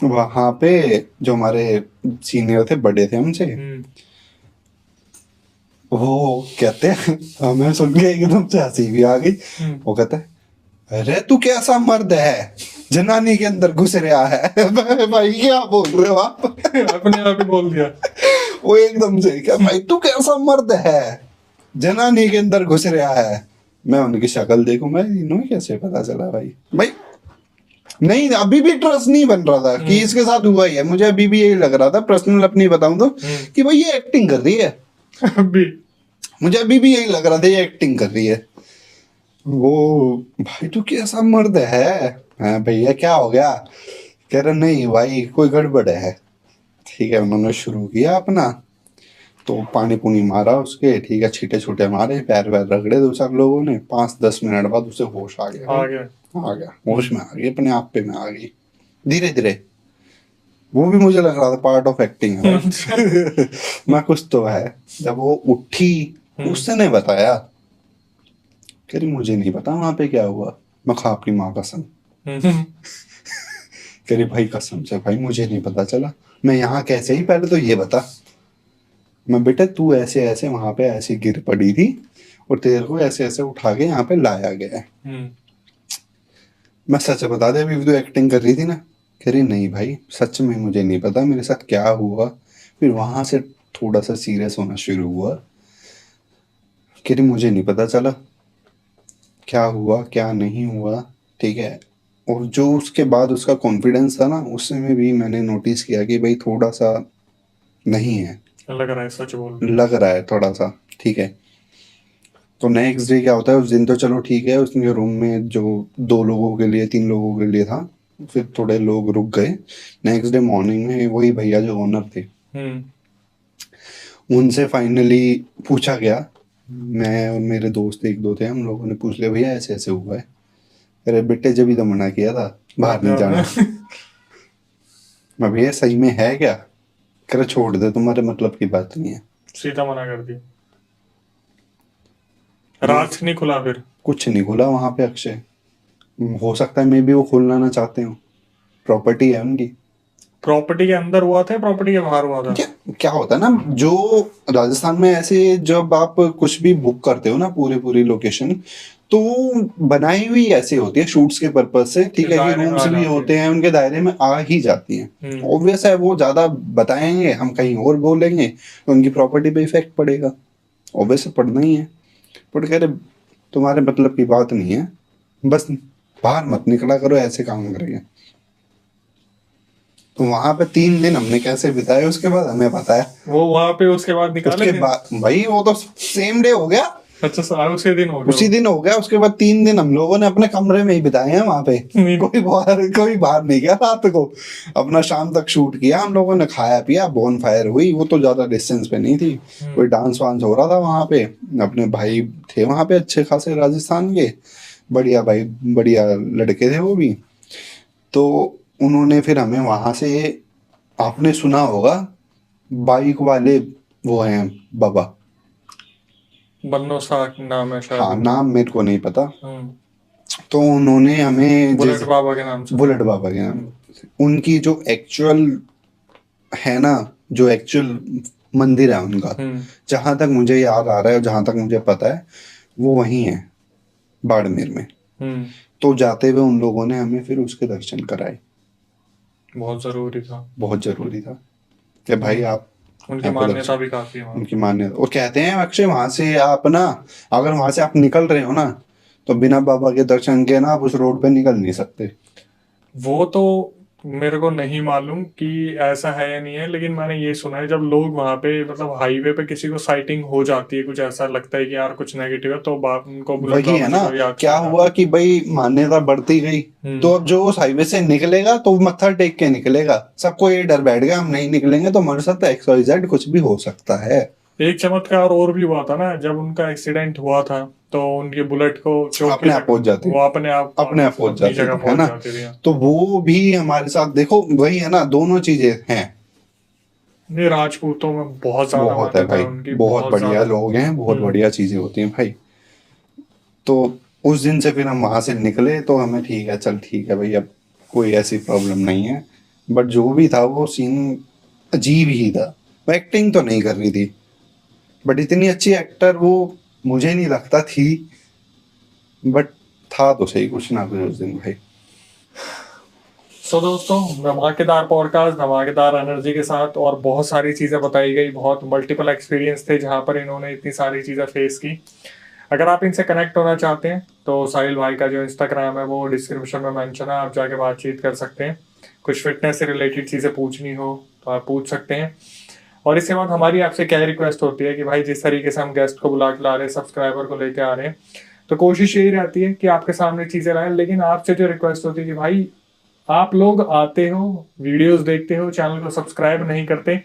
वहां पे जो हमारे सीनियर थे, बड़े थे हमसे, वो कहते हैं, हमें सुन के एकदम से हंसी भी आ गई। वो कहता है, अरे तू कैसा मर्द है, जनानी के अंदर घुस रहा है। भाई क्या बोल रहे हो आप? अपने आप ही बोल दिया। वो एकदम से क्या, भाई तू कैसा मर्द है, जनानी के अंदर घुस रहा है। मैं उनकी शक्ल देखूं, मैं इन्हें कैसे पता चला भाई? भाई नहीं, अभी भी ट्रस्ट नहीं बन रहा था कि इसके साथ हुआ ही है। मुझे अभी भी यही लग रहा था, पर्सनल अपनी बताऊं तो, कि भाई ये एक्टिंग कर रही है। अभी मुझे अभी भी यही लग रहा था, ये एक्टिंग कर रही है। वो, भाई तू कैसा मर्द है? हाँ भैया क्या हो गया? कह रहे नहीं भाई कोई गड़बड़ है। ठीक है, उन्होंने शुरू किया अपना, तो पानी पुनी मारा उसके, ठीक है, छींटे छूटे मारे, पैर वैर रगड़े दो चार लोगों ने। 5-10 मिनट बाद उसे होश आ गया। आ गया। आ गया, होश में आ गई, अपने आप पे में आ गई धीरे धीरे। वो भी मुझे लग रहा था पार्ट ऑफ एक्टिंग है। मैं कुछ तो है। जब वो उठी, उससे ने बताया, कह रही मुझे नहीं पता वहां पे क्या हुआ। मैं खा अपनी माँ कसम। कह रही भाई कसम से भाई मुझे नहीं पता चला, मैं यहाँ कैसे ही, पहले तो ये बता। मैं बेटा तू ऐसे ऐसे वहां पे ऐसे गिर पड़ी थी, और तेरे को ऐसे ऐसे उठा के यहाँ पे लाया गया है। मैं सच बता दे, अभी भी तो एक्टिंग कर रही थी ना। कह रही नहीं भाई सच में मुझे नहीं पता मेरे साथ क्या हुआ। फिर वहां से थोड़ा सा सीरियस होना शुरू हुआ। कह रही मुझे नहीं पता चला क्या हुआ क्या नहीं हुआ। ठीक है, और जो उसके बाद उसका कॉन्फिडेंस था ना, उसमें भी मैंने नोटिस किया कि भाई थोड़ा सा नहीं है, लग रहा है सच बोल रही है। लग रहा है थोड़ा सा। ठीक है, तो नेक्स्ट डे क्या होता है, उस दिन तो चलो ठीक है, उसके रूम में जो 2 लोगों के लिए 3 लोगों के लिए था, फिर थोड़े लोग रुक गए। नेक्स्ट डे मॉर्निंग में वही भैया जो ओनर थे, उनसे फाइनली पूछा गया। मैं और मेरे दोस्त 1-2 थे, हम लोगों ने पूछ लिया भैया ऐसे ऐसे हुआ है। अरे बेटे जब ही तो मना किया था बाहर नहीं जाना। मैं भैया सही में है क्या? कह रहे छोड़ दे, तुम्हारे मतलब की बात नहीं है। सीधा मना कर दिया। रात नहीं खुला फिर? कुछ नहीं खुला वहां पे अक्षय। हो सकता है मे भी वो खोलना ना चाहते हो, प्रॉपर्टी है उनकी। प्रॉपर्टी के अंदर हुआ था, प्रॉपर्टी के बाहर हुआ था? क्या होता है ना, जो राजस्थान में ऐसे जब आप कुछ भी बुक करते हो ना, पूरी पूरी लोकेशन, तो बनाई हुई ऐसे होती है शूट्स के पर्पज से। ठीक है, कि दायरे में रूम्स आ भी जाती होते हैं, उनके दायरे में आ ही जाती हैं। ऑब्वियस है, वो ज्यादा बताएंगे, हम कहीं और बोलेंगे तो उनकी प्रॉपर्टी पे इफेक्ट पड़ेगा। ऑब्वियस पड़ना ही है। बट कह रहे तुम्हारे मतलब की बात नहीं है, बस बाहर मत निकला करो, ऐसे काम करेंगे। तो वहां पे 3 दिन हमने कैसे बिताए, उसके बाद हमें पता है। वो वहां पे उसके बाद निकाले उसके बाद भाई वो तो सेम डे हो गया। अच्छा उसी दिन हो गया? उसी दिन हो गया। उसके बाद 3 दिन हम लोगों ने अपने कमरे में ही बिताए हैं वहां पे। कोई बाहर नहीं गया रात को। अपना शाम तक शूट किया हम लोगों ने, खाया पिया, बोन फायर हुई। वो तो ज्यादा डिस्टेंस पे नहीं थी, कोई डांस वांस हो रहा था वहां पे। अपने भाई थे वहां पे अच्छे खासे राजस्थान के, बढ़िया भाई, बढ़िया लड़के थे वो भी। तो उन्होंने फिर हमें वहां से, आपने सुना होगा बाइक वाले वो हैं बाबा, बन्नो सा नाम है शायद। हाँ नाम मेरे को नहीं पता। तो उन्होंने हमें बुलेट बाबा के नाम से। बुलेट बाबा के नाम, उनकी जो एक्चुअल है ना, जो एक्चुअल मंदिर है उनका, जहां तक मुझे याद आ रहा है और जहां तक मुझे पता है, वो वही है बाड़मेर में। तो जाते हुए उन लोगों ने हमें फिर उसके दर्शन कराए। बहुत जरूरी था, बहुत जरूरी था कि भाई आप, उनकी मान्यता भी काफी है। उनकी मान्यता, और कहते हैं अक्षय वहां से आप ना, अगर वहां से आप निकल रहे हो ना, तो बिना बाबा के दर्शन के ना आप उस रोड पे निकल नहीं सकते। वो तो मेरे को नहीं मालूम कि ऐसा है या नहीं है, लेकिन मैंने ये सुना है जब लोग वहां पे मतलब हाईवे पे किसी को साइटिंग हो जाती है, कुछ ऐसा लगता है कि यार कुछ नेगेटिव है, तो बाप उनको बुलेट वही है बाबा जी ना, को याद क्या करना। हुआ कि भाई मान्यता बढ़ती गई, तो अब जो उस हाईवे से निकलेगा तो मत्था टेक के निकलेगा, सबको ये डर बैठ गया हम नहीं निकलेंगे तो हमारे साथ XYZ कुछ भी हो सकता है। एक चमत्कार और भी हुआ था ना, जब उनका एक्सीडेंट हुआ था तो उनकी बुलेट को चौक की अपने आप पहुंच जाती, वो अपने आप अपने आप पहुंच अपनी जाती जगह थी, है पहुंच ना। जाती थी। तो वो भी हमारे साथ देखो, वही है ना, दोनों चीजें हैं। नहीं, राजपूतों में बहुत ज्यादा बहुत है मान्यता है भाई, उनकी, बहुत बहुत बढ़िया ज्यादा। लोग हैं, बहुत हम्म। बढ़िया चीजें होती हैं भाई। तो उस दिन से फिर हम वहां से निकले तो हमें ठीक है, चल ठीक है भाई, अब कोई ऐसी प्रॉब्लम नहीं है। बट जो भी था वो सीन अजीब ही था। वो एक्टिंग तो नहीं कर रही थी, बट इतनी अच्छी एक्टर वो मुझे नहीं लगता थी। बट था तो सही कुछ ना कुछ उस दिन भाई। सो दोस्तों, धमाकेदार पॉडकास्ट, धमाकेदार एनर्जी के साथ और बहुत सारी चीज़ें बताई गई, बहुत मल्टीपल एक्सपीरियंस थे जहाँ पर इन्होंने इतनी सारी चीज़ें फेस की। अगर आप इनसे कनेक्ट होना चाहते हैं तो साहिल भाई का जो इंस्टाग्राम है वो डिस्क्रिप्शन में मेंशन है, आप जाके बातचीत कर सकते हैं। कुछ फिटनेस से रिलेटेड चीज़ें पूछनी हो तो आप पूछ सकते हैं। और इसके बाद हमारी आपसे क्या रिक्वेस्ट होती है कि भाई जिस तरीके से हम गेस्ट को बुला के ला रहे हैं, सब्सक्राइबर को लेके आ रहे हैं, तो कोशिश यही रहती है कि आपके सामने चीज़ें लाएं। लेकिन आपसे जो रिक्वेस्ट होती है कि भाई आप लोग आते हो, वीडियोस देखते हो, चैनल को सब्सक्राइब नहीं करते,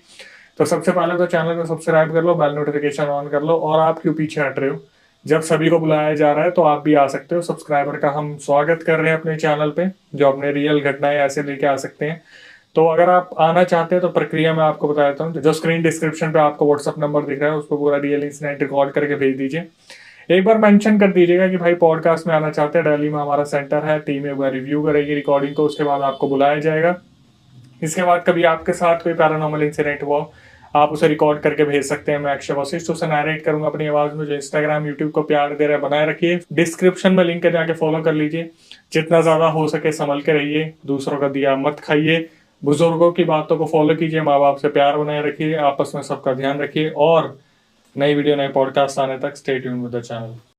तो सबसे पहले तो चैनल को सब्सक्राइब कर लो, बेल नोटिफिकेशन ऑन कर लो। और आप क्यों पीछे हट रहे हो? जब सभी को बुलाया जा रहा है तो आप भी आ सकते हो। सब्सक्राइबर का हम स्वागत कर रहे हैं अपने चैनल पे, जो अपने रियल घटनाएं ऐसे लेके आ सकते हैं। तो अगर आप आना चाहते हैं तो प्रक्रिया मैं आपको बता देता हूँ। जो स्क्रीन डिस्क्रिप्शन पे आपको व्हाट्सअप नंबर दिख रहा है, उसको पूरा रियल इंसिडेंट रिकॉर्ड करके भेज दीजिए। एक बार मेंशन कर दीजिएगा कि भाई पॉडकास्ट में आना चाहते हैं, दिल्ली में हमारा सेंटर है, टीम एक बार रिव्यू करेगी रिकॉर्डिंग को, उसके बाद आपको बुलाया जाएगा। इसके बाद कभी आपके साथ कोई पैरानॉर्मल इंसिडेंट हुआ, आप उसे रिकॉर्ड करके भेज सकते हैं। मैं अक्षय वशिष्ठ उसे नरेट करूंगा अपनी आवाज में। जो इंस्टाग्राम यूट्यूब को प्यार दे रहा है बनाए रखिए, डिस्क्रिप्शन में लिंक है, जाके फॉलो कर लीजिए। जितना ज्यादा हो सके संभल के रहिए, दूसरों का दिया मत खाइए, बुजुर्गों की बातों को फॉलो कीजिए, माँ बाप से प्यार बनाए रखिए, आपस में सबका ध्यान रखिए। और नई वीडियो नए पॉडकास्ट आने तक stay tune with the channel.